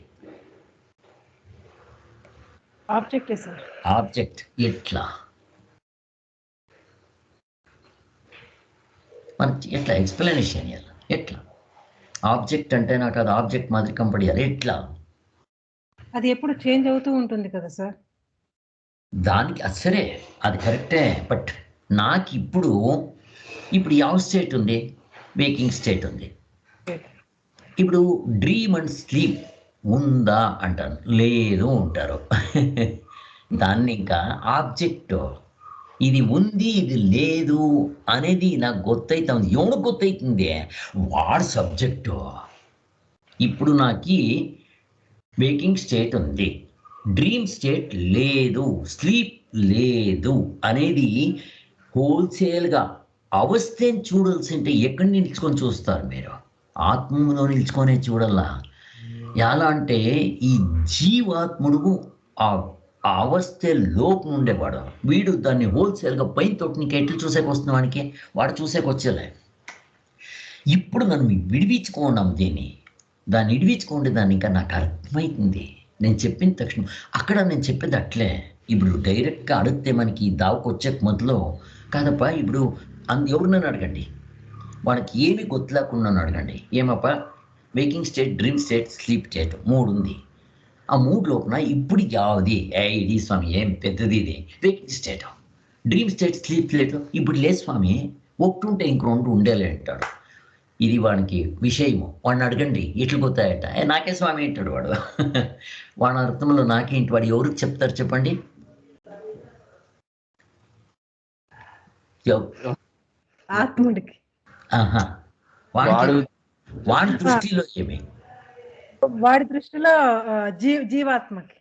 ఆబ్జెక్టే సార్. ఆబ్జెక్ట్. ఎట్లా మనకి ఎట్లా ఎక్స్ప్లెనేషన్ ఇవ్వాలి? ఎట్లా ఆబ్జెక్ట్ అంటే నాకు అది ఆబ్జెక్ట్ మాదిరి కంపడియాలి, ఎట్లా? అది ఎప్పుడు చేంజ్ అవుతూ ఉంటుంది కదా సార్. దానికి సరే, అది కరెక్టే. బట్ నాకు ఇప్పుడు ಯಾವ స్టేట్ ఉంది? వేకింగ్ స్టేట్ ఉంది. ఇప్పుడు డ్రీమ్ అండ్ స్లీప్ ఉందా అంటాను, లేదు ఉంటారు. దాన్ని ఇంకా ఆబ్జెక్ట్, ఇది ఉంది ఇది లేదు అనేది నాకు గుర్తవుతుంది. ఎవరికి గుర్తవుతుంది? వాడు సబ్జెక్టు. ఇప్పుడు నాకు వేకింగ్ స్టేట్ ఉంది, డ్రీమ్ స్టేట్ లేదు, స్లీప్ లేదు అనేది హోల్సేల్గా అవస్థని చూడాల్సింటే ఎక్కడి నిల్చుకొని చూస్తారు మీరు? ఆత్మలో నిల్చుకొనే చూడాలా. ఎలా అంటే ఈ జీవాత్ముడు ఆ అవస్థ లోపం ఉండేవాడు, వీడు దాన్ని హోల్సేల్గా పైన తోటి నీకు ఎట్లు చూసేకి వస్తున్న వాడికి, వాడు చూసేకి వచ్చేలే. ఇప్పుడు నన్ను విడిపించుకోండి దీన్ని, దాన్ని విడిపించుకోండి దాన్ని. ఇంకా నాకు అర్థమవుతుంది నేను చెప్పిన తక్షణం. అక్కడ నేను చెప్పేది అట్లే. ఇప్పుడు డైరెక్ట్గా అడిగితే మనకి దావకు వచ్చే మొదలు కాదప్ప. ఇప్పుడు ఎవరినైనా అడగండి, వాడికి ఏమి గుర్తులేకుండా అడగండి, ఏమప్ప waking state, dream state, sleep state 3 ఉంది. ఆ 3 లోపల ఇప్పుడు యావది ఇది స్వామి ఏం పెద్దది ఇది waking state, dream state, sleep state ఇప్పుడు లేదు స్వామి, ఒకటి ఉంటే ఇంక 2 ఉండేలే అంటాడు. ఇది వానికి విషయము. వాడిని అడగండి ఎట్లు పోతాయట, నాకే స్వామి అంటాడు వాడు. వాడి అర్థంలో నాకేంటి? వాడు ఎవరికి చెప్తారు చెప్పండి? ఆత్ముడికి. వాడి దృష్టిలో ఏమి? వాడి దృష్టిలో జీవాత్మకి.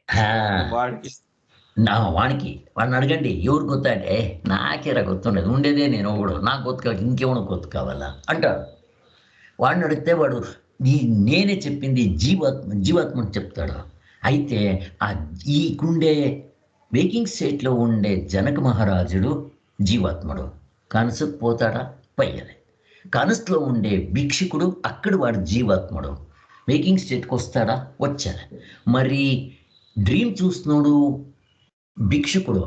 వాడిని అడగండి ఎవరు గుర్తాంటే, నాకేరా గుర్తుండేది, ఉండేదే నేను ఒకడు, నాకు గుర్తు కావాలి, ఇంకేమో గుర్తు కావాలా అంటాడు. వాడిని అడిగితే వాడు నేనే చెప్పింది జీవాత్మని చెప్తాడు. అయితే ఈకుండే వేకింగ్ స్టేట్లో ఉండే జనక మహారాజుడు జీవాత్ముడు. కనసుకు పోతాడా? పోయాలి. కనసులో ఉండే భిక్షుకుడు అక్కడ వాడు జీవాత్ముడు. వేకింగ్ స్టేట్కి వస్తాడా? వచ్చాడు. మరి డ్రీమ్ చూస్తున్నాడు భిక్షుకుడు,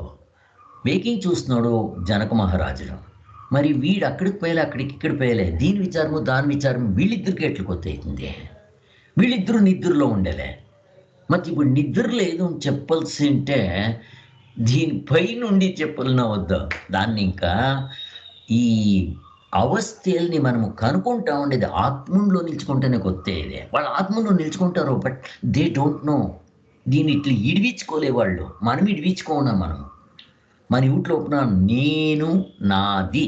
వేకింగ్ చూస్తున్నాడు జనక మహారాజుడు. మరి వీడు అక్కడికి పోయలే, అక్కడికి ఇక్కడ పోయలే. దీని విచారము దాని విచారము వీళ్ళిద్దరికి ఎట్లు కొత్తవుతుంది? వీళ్ళిద్దరూ నిద్రలో ఉండేలే. మరి ఇప్పుడు నిద్ర లేదు అని చెప్పాల్సి ఉంటే దీనిపై నుండి చెప్పాలన్నా వద్దా? దాన్ని ఇంకా ఈ అవస్థల్ని మనము కనుక్కుంటా ఉండేది ఆత్మలో నిల్చుకుంటేనే కొత్త ఇది. వాళ్ళు ఆత్మలో నిల్చుకుంటారు, బట్ దే డోంట్ నో. దీన్ని ఇట్లా ఇడిపించుకోలే వాళ్ళు. మనం ఇడిపించుకోన్నాం. మన ఇంట్లోపున నేను నాది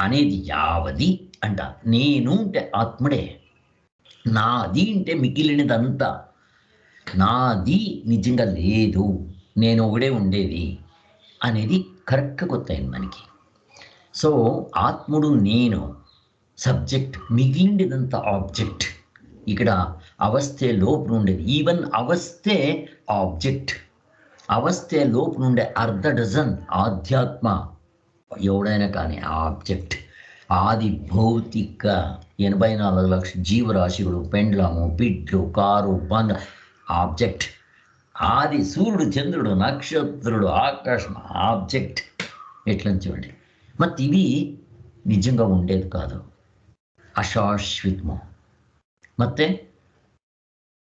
అనేది యావది అంట. నేను అంటే ఆత్ముడే, నాది అంటే మిగిలినదంతా. నాది నిజంగా లేదు, నేను ఒకడే ఉండేది అనేది కరెక్ట్గా కొత్తయింది మనకి. సో ఆత్ముడు నేను సబ్జెక్ట్, మిగిలిండిదంతా ఆబ్జెక్ట్. ఇక్కడ అవస్థే లోపల ఉండేది. Even అవస్థే object. అవస్థే లోపల ఉండే 1/2 డజన్ ఆధ్యాత్మ ఎవడైనా కానీ ఆబ్జెక్ట్. ఆది భౌతిక 84 లక్షల జీవరాశిಗಳು, పెండ్లము, బిడ్లు, కారు, బంధ ఆబ్జెక్ట్. ఆది సూర్యుడు, చంద్రుడు, నక్షత్రుడు, ఆకాశం ఆబ్జెక్ట్. ఎట్లా చూడండి. మరి ఇవి నిజంగా ఉండేది కాదు, అశాశ్వతము. ಮತ್ತೆ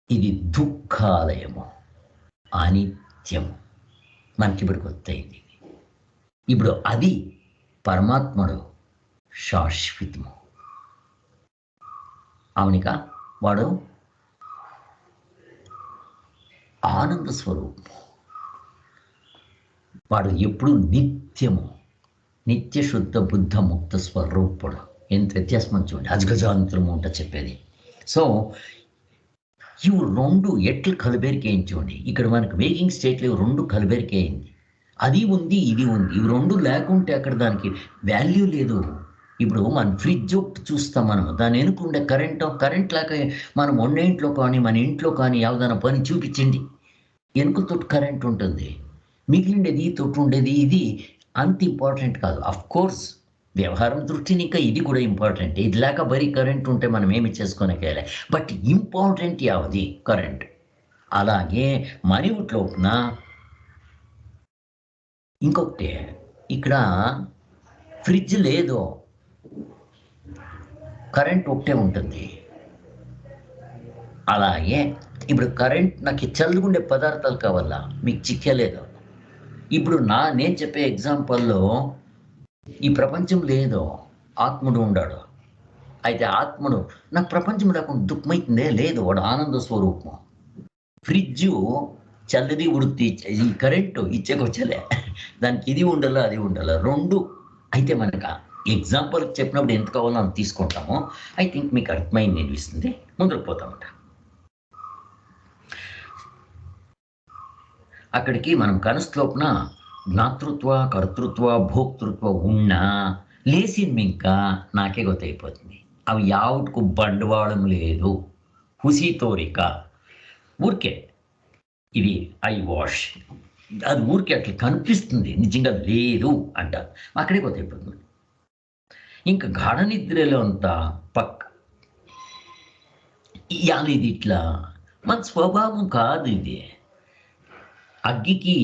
ఇది దుఃఖాలయము, అనిత్యము. మనకి ఇప్పుడు కొత్తయింది. ఇప్పుడు అది పరమాత్ముడు శాశ్వతము. అవునిక వాడు ఆనంద స్వరూపము. వాడు ఎప్పుడు నిత్యము, నిత్య శుద్ధ బుద్ధ ముక్త స్వరూపుడు. ఎంత వ్యత్యాసం చూడండి. అజగజాంతరము అంట చెప్పేది. సో ఇవి రెండు ఎట్లు కలబెరికేయించండి. ఇక్కడ మనకు వేకింగ్ స్టేట్లో ఇవి రెండు కలబెరికేయింది. అది ఉంది, ఇది ఉంది. ఇవి రెండు లేకుంటే అక్కడ దానికి వాల్యూ లేదు. ఇప్పుడు మన ఫ్రిడ్జ్ ఒకటి చూస్తాం మనం, దాని వెనుకుండే కరెంట్ లేక మనం ఉన్న ఇంట్లో కానీ మన ఇంట్లో కానీ ఏదైనా పని చూపించండి, వెనుకతో కరెంట్ ఉంటుంది, మిగిలిండేది తోటి ఉండేది. ఇది అంత ఇంపార్టెంట్ కాదు. అఫ్ కోర్స్ వ్యవహారం దృష్టిని ఇంకా ఇది కూడా ఇంపార్టెంట్. ఇది లేక బరీ కరెంట్ ఉంటే మనం ఏమి చేసుకోనకేలే. బట్ ఇంపార్టెంట్ యావది కరెంట్. అలాగే మన ఇంట్లోన ఇంకొకటి, ఇక్కడ ఫ్రిడ్జ్ లేదు, కరెంట్ ఒకటే ఉంటుంది. అలాగే ఇప్పుడు కరెంట్ నాకు చల్లుకుండే పదార్థాలు కావాలా, మీకు చిక్కలేదు. ఇప్పుడు నేను చెప్పే ఎగ్జాంపుల్లో ఈ ప్రపంచం లేదు, ఆత్ముడు ఉన్నాడు. అయితే ఆత్ముడు నాకు ప్రపంచం లేకుండా దుఃఖమైతుందే లేదు, వాడు ఆనంద స్వరూపం. ఫ్రిడ్జు చల్లది ఉడుకుతి, ఈ కరెంటు ఇచ్చేకొచ్చలే, దానికి ఇది ఉండాలా అది ఉండాలా రెండు. అయితే మనకు ఎగ్జాంపుల్ చెప్పినప్పుడు ఎంత కావాలో అంత తీసుకుంటాము. ఐ థింక్ మీకు అర్థమైంది అనిపిస్తుంది. ముందుకు పోతామంట. అక్కడికి మనం కనస్లోపున జ్ఞాతృత్వ, కర్తృత్వ, భోక్తృత్వ ఉన్నా లేచింది ఇంకా నాకే గొత్తైపోతుంది. అవి యావట్కు బండవాళం లేదు, హుసితోరిక ఊరికే ఇవి ఐ వాష్, అది ఊరికే అట్లా కనిపిస్తుంది, నిజంగా లేదు అంటారు. అక్కడే గొత్తైపోతుంది. ఇంకా గాఢ నిద్రలో అంతా పక్క ఇవాళ ఇది ఇట్లా మన స్వభావం కాదు. ఇది అగ్గికి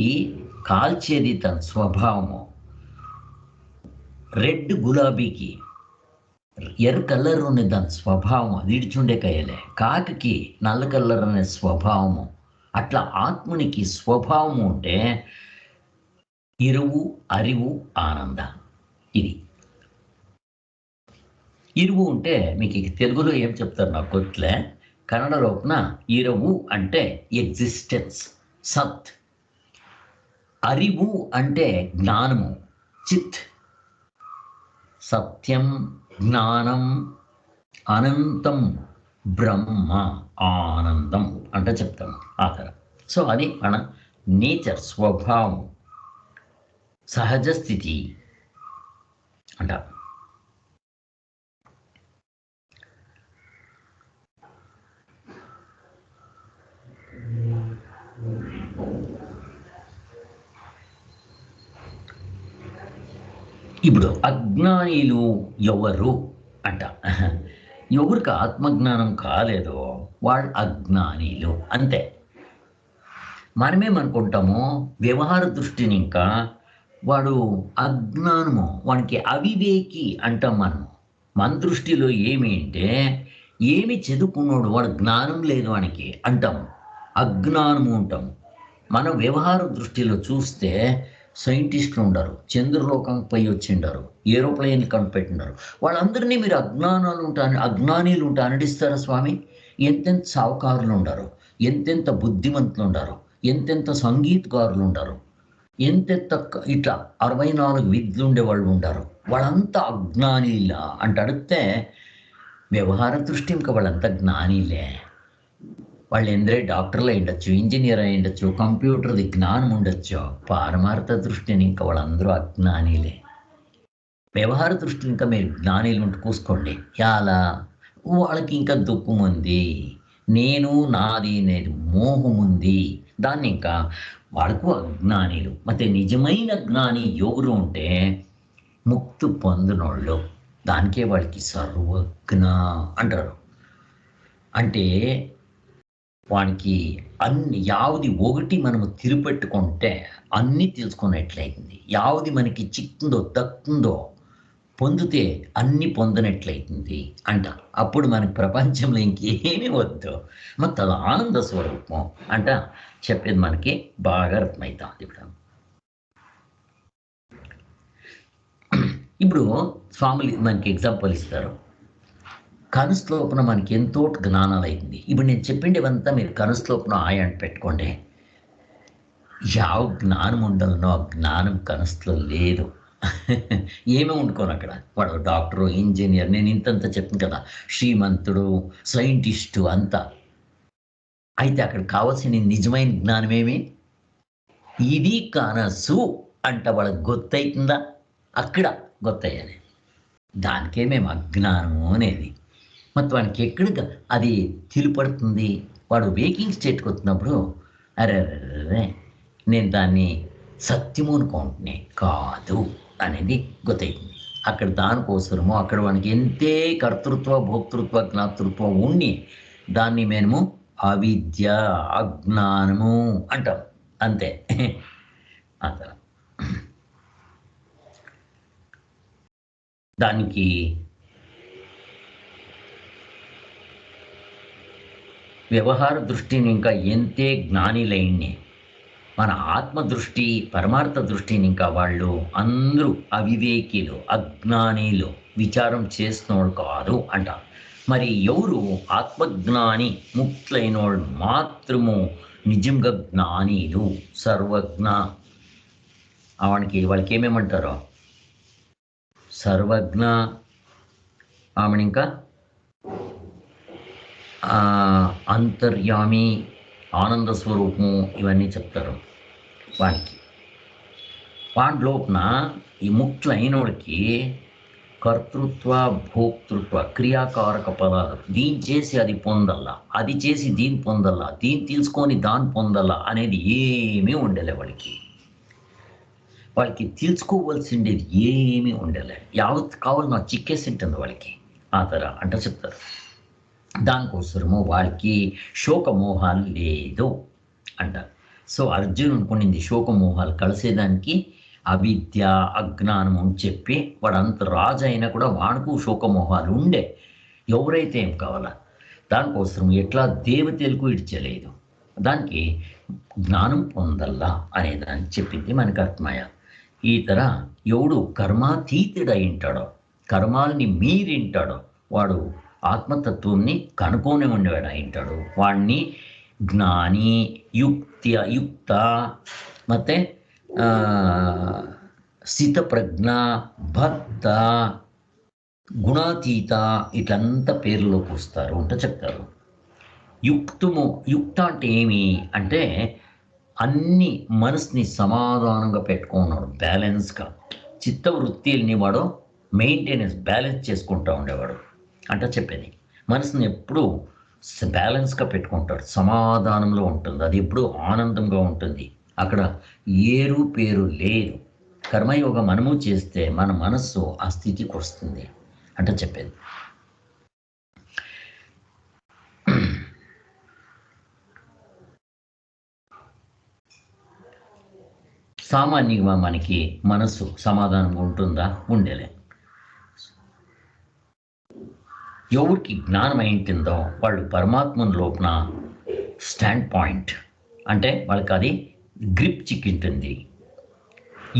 కాల్చేది తన స్వభావము. రెడ్ గులాబీకి ఎర్ర కలర్ ఉన్నది దాని స్వభావం, అది ఇడిచుండే కయ్యలే. కాకి నల్ల కలర్ అనే స్వభావము. అట్లా ఆత్మునికి స్వభావము ఉంటే ఇరువు, అరివు, ఆనంద. ఇది ఇరువు ఉంటే మీకు తెలుగులో ఏం చెప్తారు నాకు కొట్లే, కన్నడలోపున ఇరువు అంటే ఎగ్జిస్టెన్స్, సత్. అరివు అంటే జ్ఞానము, చిత్. సత్యం, జ్ఞానం, అనంతం, బ్రహ్మ, ఆనందం అంటే చెప్తాము ఆఖర. సో అది మన నేచర్, స్వభావం, సహజ స్థితి అంట. ఇప్పుడు అజ్ఞానిలు ఎవరు అంట. ఎవరికి ఆత్మజ్ఞానం కాలేదో వాళ్ళు అజ్ఞానిలు అంతే. మనమేమనుకుంటాము వ్యవహార దృష్టిని, ఇంకా వాడు అజ్ఞానము, వానికి అవివేకి అంటాం మనం. మన దృష్టిలో ఏమి అంటే ఏమి చదువుకున్నాడు వాడు జ్ఞానం లేదు వానికి అంటాము, అజ్ఞానము అంటాము. మన వ్యవహార దృష్టిలో చూస్తే సైంటిస్టులు ఉండరు, చంద్రలోకంపై వచ్చిండారు, ఏరోప్లేన్ కనిపెట్టిండారు. వాళ్ళందరినీ మీరు అజ్ఞానీలు ఉంటా అనడిస్తారా స్వామి? ఎంతెంత సావుకారులు ఉండరు, ఎంతెంత బుద్ధిమంతులు ఉండరు, ఎంతెంత సంగీతకారులు ఉండరు, ఎంతెంత ఇట్లా 64 విద్యలు ఉండే వాళ్ళు ఉండరు. వాళ్ళంతా అజ్ఞానీలా అంటే అడిగితే వ్యవహార దృష్టి ఇంకా వాళ్ళంతా జ్ఞానీలే. వాళ్ళు ఎందరే డాక్టర్లు అయి ఉండొచ్చు, ఇంజనీర్ అయి ఉండొచ్చు, కంప్యూటర్ది జ్ఞానం ఉండొచ్చు. పారమార్థ దృష్టిని ఇంకా వాళ్ళందరూ అజ్ఞానీలే. వ్యవహార దృష్టిని ఇంకా మీరు జ్ఞానీలు ఉంటూ కూసుకోండి. ఎలా వాళ్ళకి ఇంకా దుఃఖం ఉంది, నేను నాది అనేది మోహం ఉంది. దాన్ని ఇంకా వాళ్ళకు అజ్ఞానీలు. ಮತ್ತೆ నిజమైన జ్ఞాని ఎవరు ఉంటే ముక్తి పొందినోళ్ళు. దానికే వాళ్ళకి సర్వజ్ఞ అంటారు. అంటే వానికి అన్ని యావది ఒకటి మనము తిరిపెట్టుకుంటే అన్నీ తెలుసుకున్నట్లయితుంది. యావది మనకి చిక్కుందో దక్కుందో పొందితే అన్నీ పొందినట్లయితుంది అంట. అప్పుడు మనకి ప్రపంచంలో ఇంకేమీ వద్దు, మొత్తం అది ఆనంద స్వరూపం అంట. చెప్పేది మనకి బాగా అర్థమవుతుంది. ఇప్పుడు స్వాములు మనకి ఎగ్జాంపుల్ ఇస్తారు. కనుస్లోపన మనకి ఎంతో జ్ఞానాలు అయింది. ఇప్పుడు నేను చెప్పిండేవంతా మీరు కనుస్లోపన అని పెట్టుకోండి. యావ జ్ఞానం ఉండాలనో ఆ జ్ఞానం కనుస్లో లేదు. ఏమీ వండుకోను అక్కడ. వాడు డాక్టరు, ఇంజనీర్, నేను ఇంతంత చెప్పాను కదా, శ్రీమంతుడు, సైంటిస్టు అంతా. అయితే అక్కడ కావాల్సిన నిజమైన జ్ఞానం ఏమి? ఇది కనసు అంట వాళ్ళకి గొత్తవుతుందా? అక్కడ గొత్తయ్యాలి. దానికే మేము అజ్ఞానము అనేది. మొత్తం వానికి ఎక్కడ అది తెలిపడుతుంది. వాడు వేకింగ్ స్టేట్కి వచ్చినప్పుడు అరే నేను దాన్ని సత్యము అనుకుంటున్నాను కాదు అనేది గుర్తవుతుంది. అక్కడ దానికోసము అక్కడ వానికి ఎంతే కర్తృత్వ, భోక్తృత్వ, జ్ఞాతృత్వం ఉండి దాన్ని మేము అవిద్య, అజ్ఞానము అంటాం. అంతే. అంత దానికి వ్యవహార దృష్టిని ఇంకా ఎంతే జ్ఞానిలైంది. మన ఆత్మ దృష్టి, పరమార్థ దృష్టిని ఇంకా వాళ్ళు అందరూ అవివేకిలు, అజ్ఞానీలు, విచారం చేసినోడు కాదు అంట. మరి ఎవరు ఆత్మజ్ఞాని ముక్తులైనోళ్ళు మాత్రము నిజంగా జ్ఞానీలు, సర్వజ్ఞ. వాళ్ళకి ఏమేమంటారో సర్వజ్ఞ, ఆమెను ఇంకా అంతర్యామి, ఆనంద స్వరూపము, ఇవన్నీ చెప్తారు. వాడి లోపల ఈ ముక్తులైనోడికి కర్తృత్వ, భోక్తృత్వ, క్రియాకారక పదాలు, దీన్ని చేసి అది పొందల్లా, అది చేసి దీన్ని పొందల్లా, దీన్ని తీసుకొని దాన్ని పొందల్లా అనేది ఏమీ ఉండలే. వాళ్ళకి తెలుసుకోవాల్సిండేది ఏమీ ఉండలే. యావత్ కావాలి నాకు చిక్కేసి ఉంటుంది వాళ్ళకి. ఆ తర అంట చెప్తారు. దానికోసము వాళ్ళకి శోకమోహాలు లేదు అంటారు. సో అర్జున్ అనుకునింది శోకమోహాలు కలిసేదానికి అవిద్య, అజ్ఞానం అని చెప్పి వాడంత రాజు అయినా కూడా వాడుకు శోకమోహాలు ఉండే. ఎవరైతే ఏం కావాలా దానికోసం ఎట్లా దేవతలకు ఇడ్చలేదు, దానికి జ్ఞానం పొందల్లా అనేదాన్ని చెప్పింది మనకు అర్థమయ్య. ఈ తర ఎవడు కర్మాతీతుడై ఉంటాడో, కర్మాల్ని మీరింటాడో వాడు ఆత్మతత్వాన్ని కనుక్కొని ఉండేవాడు అయింటాడు. వాడిని జ్ఞాని, యుక్త, ಮತ್ತೆ స్థితప్రజ్ఞ, భక్త, గుణాతీత ఇట్లంతా పేర్లోకి వస్తారు అంట చెప్తారు. యుక్త అంటే ఏమి అంటే అన్ని మనసుని సమాధానంగా పెట్టుకున్నాడు, బ్యాలెన్స్గా. చిత్తవృత్తిని వాడు మెయింటెనెన్స్, బ్యాలెన్స్ చేసుకుంటూ ఉండేవాడు అంట చెప్పేది. మనసుని ఎప్పుడూ బ్యాలెన్స్గా పెట్టుకుంటాడు, సమాధానంలో ఉంటుంది, అది ఎప్పుడూ ఆనందంగా ఉంటుంది. అక్కడ ఏరు పేరు లేదు. కర్మయోగం మనము చేస్తే మన మనస్సు ఆ స్థితికి వస్తుంది అంట చెప్పేది. సామాన్యంగా మనకి మనస్సు సమాధానంగా ఉంటుందా? ఉండలే. ఎవరికి జ్ఞానం అయింటుందో వాళ్ళు పరమాత్మను లోపల స్టాండ్ పాయింట్ అంటే వాళ్ళకి అది గ్రిప్ చిక్కింటుంది.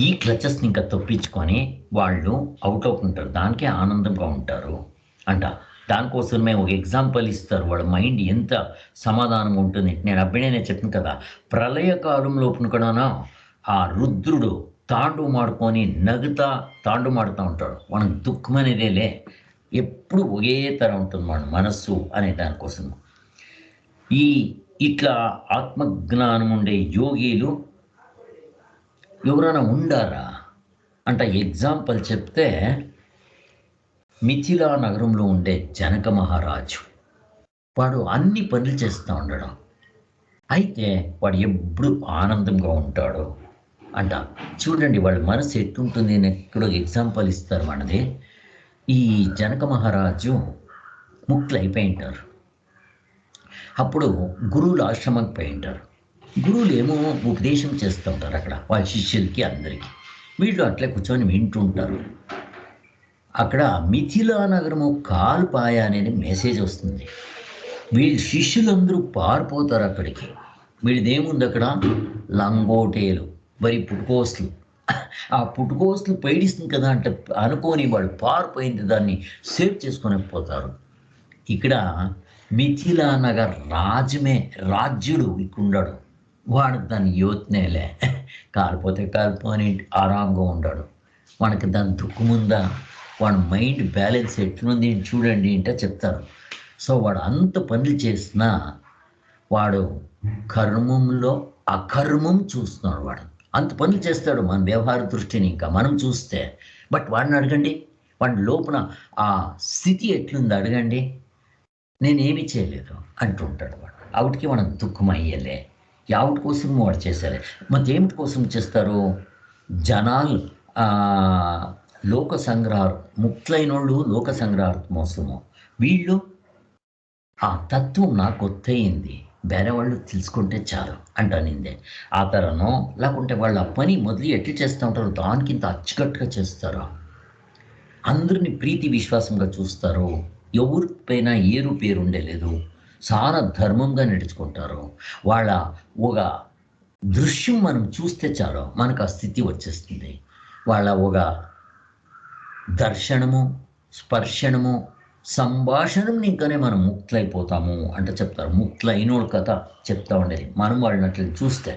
ఈ క్లచెస్ని ఇంకా తప్పించుకొని వాళ్ళు అవుట్ అవుతుంటారు, దానికే ఆనందంగా ఉంటారు అంట. దానికోసమే ఒక ఎగ్జాంపుల్ ఇస్తారు, వాళ్ళ మైండ్ ఎంత సమాధానంగా ఉంటుంది. నేను అప్పుడే చెప్పాను కదా, ప్రళయకాలం లోపున కూడా ఆ రుద్రుడు తాండు మాడుకొని నగుతా తాండు మాడుతూ ఉంటాడు. మనకు దుఃఖం అనేదేలే ఎప్పుడు ఒకే తరం ఉంటుంది మన మనస్సు అనే దానికోసం. ఈ ఇట్లా ఆత్మజ్ఞానం ఉండే యోగిలు ఎవరైనా ఉండారా అంట. ఎగ్జాంపుల్ చెప్తే మిథిలా నగరంలో ఉండే జనక మహారాజు, వాడు అన్ని పనులు చేస్తూ ఉండడం, అయితే వాడు ఎప్పుడు ఆనందంగా ఉంటాడు అంట. చూడండి వాళ్ళ మనసు ఎట్టుంటుంది అని ఎక్కడో ఎగ్జాంపుల్ ఇస్తారు మనది. ఈ జనక మహారాజు ముక్తులు అయిపోయి ఉంటారు. అప్పుడు గురువులు ఆశ్రమంకి పోయి ఉంటారు. గురువులు ఏమో ఉపదేశం చేస్తూ ఉంటారు అక్కడ వాళ్ళ శిష్యులకి అందరికీ. వీళ్ళు అట్లే కూర్చొని వింటూ ఉంటారు. అక్కడ మిథిలా నగరము కాల్పాయ అనేది మెసేజ్ వస్తుంది. వీళ్ళ శిష్యులందరూ పారిపోతారు అక్కడికి. వీళ్ళదేముంది అక్కడ, లంగోటేలు, వరి పుట్టుకోస్తులు. ఆ పుట్టుకోస్తులు పైడిస్తుంది కదా అంటే అనుకోని వాళ్ళు పారిపోయింది, దాన్ని సేవ్ చేసుకొని పోతారు. ఇక్కడ మిథిలా నగర్ రాజ్యుడు ఇక్కడ ఉన్నాడు. వాడు దాన్ని యోత్నేలే, కాలిపోతే కాలిపోని ఆరాంగా ఉన్నాడు. మనకి దాని దుఃఖముందా, వాడి మైండ్ బ్యాలెన్స్ ఎట్లుంది చూడండి అంటే చెప్తారు. సో వాడు అంత పనులు చేసినా వాడు కర్మంలో అకర్మం చూస్తున్నాడు. వాడు అంత పనులు చేస్తాడు మన వ్యవహార దృష్టిని ఇంకా మనం చూస్తే. బట్ వాడిని అడగండి, వాడి లోపల ఆ స్థితి ఎట్లుంది అడగండి, నేనేమి చేయలేదు అంటుంటాడు వాడు. ఆవిటికి మనం దుఃఖం అయ్యేలే, యావిటి కోసం వాడు చేశారే. మరి ఏమిటి కోసం చేస్తారు జనాలు? లోక సంగ్రహాలు, ముక్తులైన వాళ్ళు లోక సంగ్రహార్థం మోసము. వీళ్ళు ఆ తత్వం నాకు కొత్తయింది, వేరే వాళ్ళు తెలుసుకుంటే చాలు అంటానిందే. ఆ తరనో లేకుంటే వాళ్ళ పని మొదలు ఎట్లా చేస్తూ ఉంటారు, దానికింత అచ్చుకట్టుగా చేస్తారు. అందరినీ ప్రీతి విశ్వాసంగా చూస్తారు. ఎవరిపైన ఏరు పేరు ఉండలేదు, చాలా ధర్మంగా నడుచుకుంటారు. వాళ్ళ ఒక దృశ్యం మనం చూస్తే చాలు మనకు ఆ స్థితి వచ్చేస్తుంది. వాళ్ళ ఒక దర్శనము, స్పర్శనము, సంభాషణం ఇంకనే మనం ముక్తులైపోతాము అంటే చెప్తారు. ముక్తులైనోళ్ళ కథ చెప్తా ఉండేది. మనం వాళ్ళని అట్లా చూస్తే,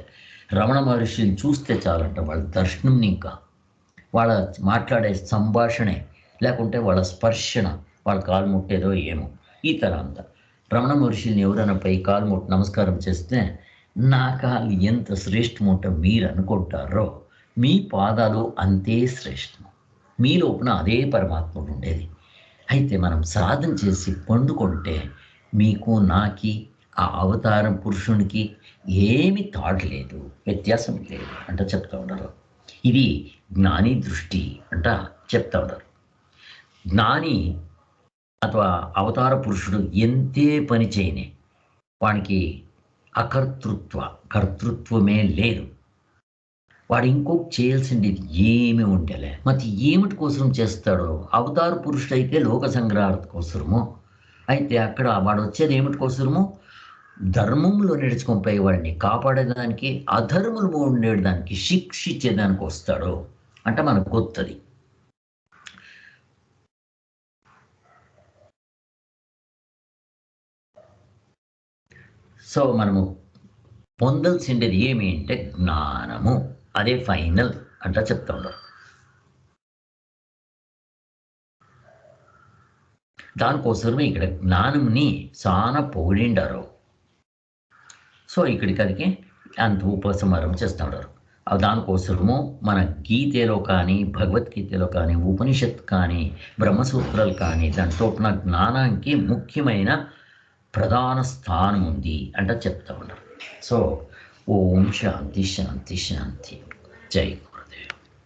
రమణ మహర్షిని చూస్తే చాలంట వాళ్ళ దర్శనం, ఇంకా వాళ్ళ మాట్లాడే సంభాషణే, లేకుంటే వాళ్ళ స్పర్శన, వాళ్ళ కాలు ముట్టేదో ఏమో ఈ తర అంతా. రమణ మహర్షిని ఎవరైనా పై కాలు ముట్టి నమస్కారం చేస్తే, నా కాలు ఎంత శ్రేష్టముంటో మీరు అనుకుంటారో మీ పాదాలు అంతే శ్రేష్టము, మీ లోపల అదే పరమాత్ముడు ఉండేది. అయితే మనం సాధన చేసి పండుకుంటే మీకు నాకి ఆ అవతారం పురుషునికి ఏమి తాడు లేదు, వ్యత్యాసం లేదు అంట చెప్తా ఉన్నారు. ఇది జ్ఞాని దృష్టి అంట చెప్తా ఉన్నారు. జ్ఞాని అథవా అవతార పురుషుడు ఎంతే పని చేయని వానికి కర్తృత్వమే లేదు. వాడు ఇంకొక చేయాల్సింది ఏమి ఉండలే. మరి ఏమిటి కోసం చేస్తాడో? అవతార పురుషుడైతే లోక సంగ్రహార్థ కోసము. అయితే అక్కడ వాడు వచ్చేది ఏమిటి కోసము? ధర్మంలో నడుచుకొని పోయి వాడిని కాపాడేదానికి, అధర్మంలో ఉండేదానికి శిక్షించేదానికి వస్తాడు అంటే మనకు కొత్తది. సో మనము పొందాల్సిండేది ఏమి అంటే జ్ఞానము, అదే ఫైనల్ అంట చెప్తా ఉన్నారు. దానికోసమే ఇక్కడ జ్ఞానంని చాలా పొగిడిండారు. సో ఇక్కడికి అదికి అంత ఉపసంహారం చేస్తూ ఉంటారు. దానికోసము మన గీతలో కానీ, భగవద్గీతలో కానీ, ఉపనిషత్ కానీ, బ్రహ్మసూత్రాలు కానీ, దాంట్లో ఉన్న జ్ఞానానికి ముఖ్యమైన ప్రధాన స్థానం ఉంది అంట చెప్తా ఉన్నారు. సో ఓం శాంతి శాంతి శాంతి. జై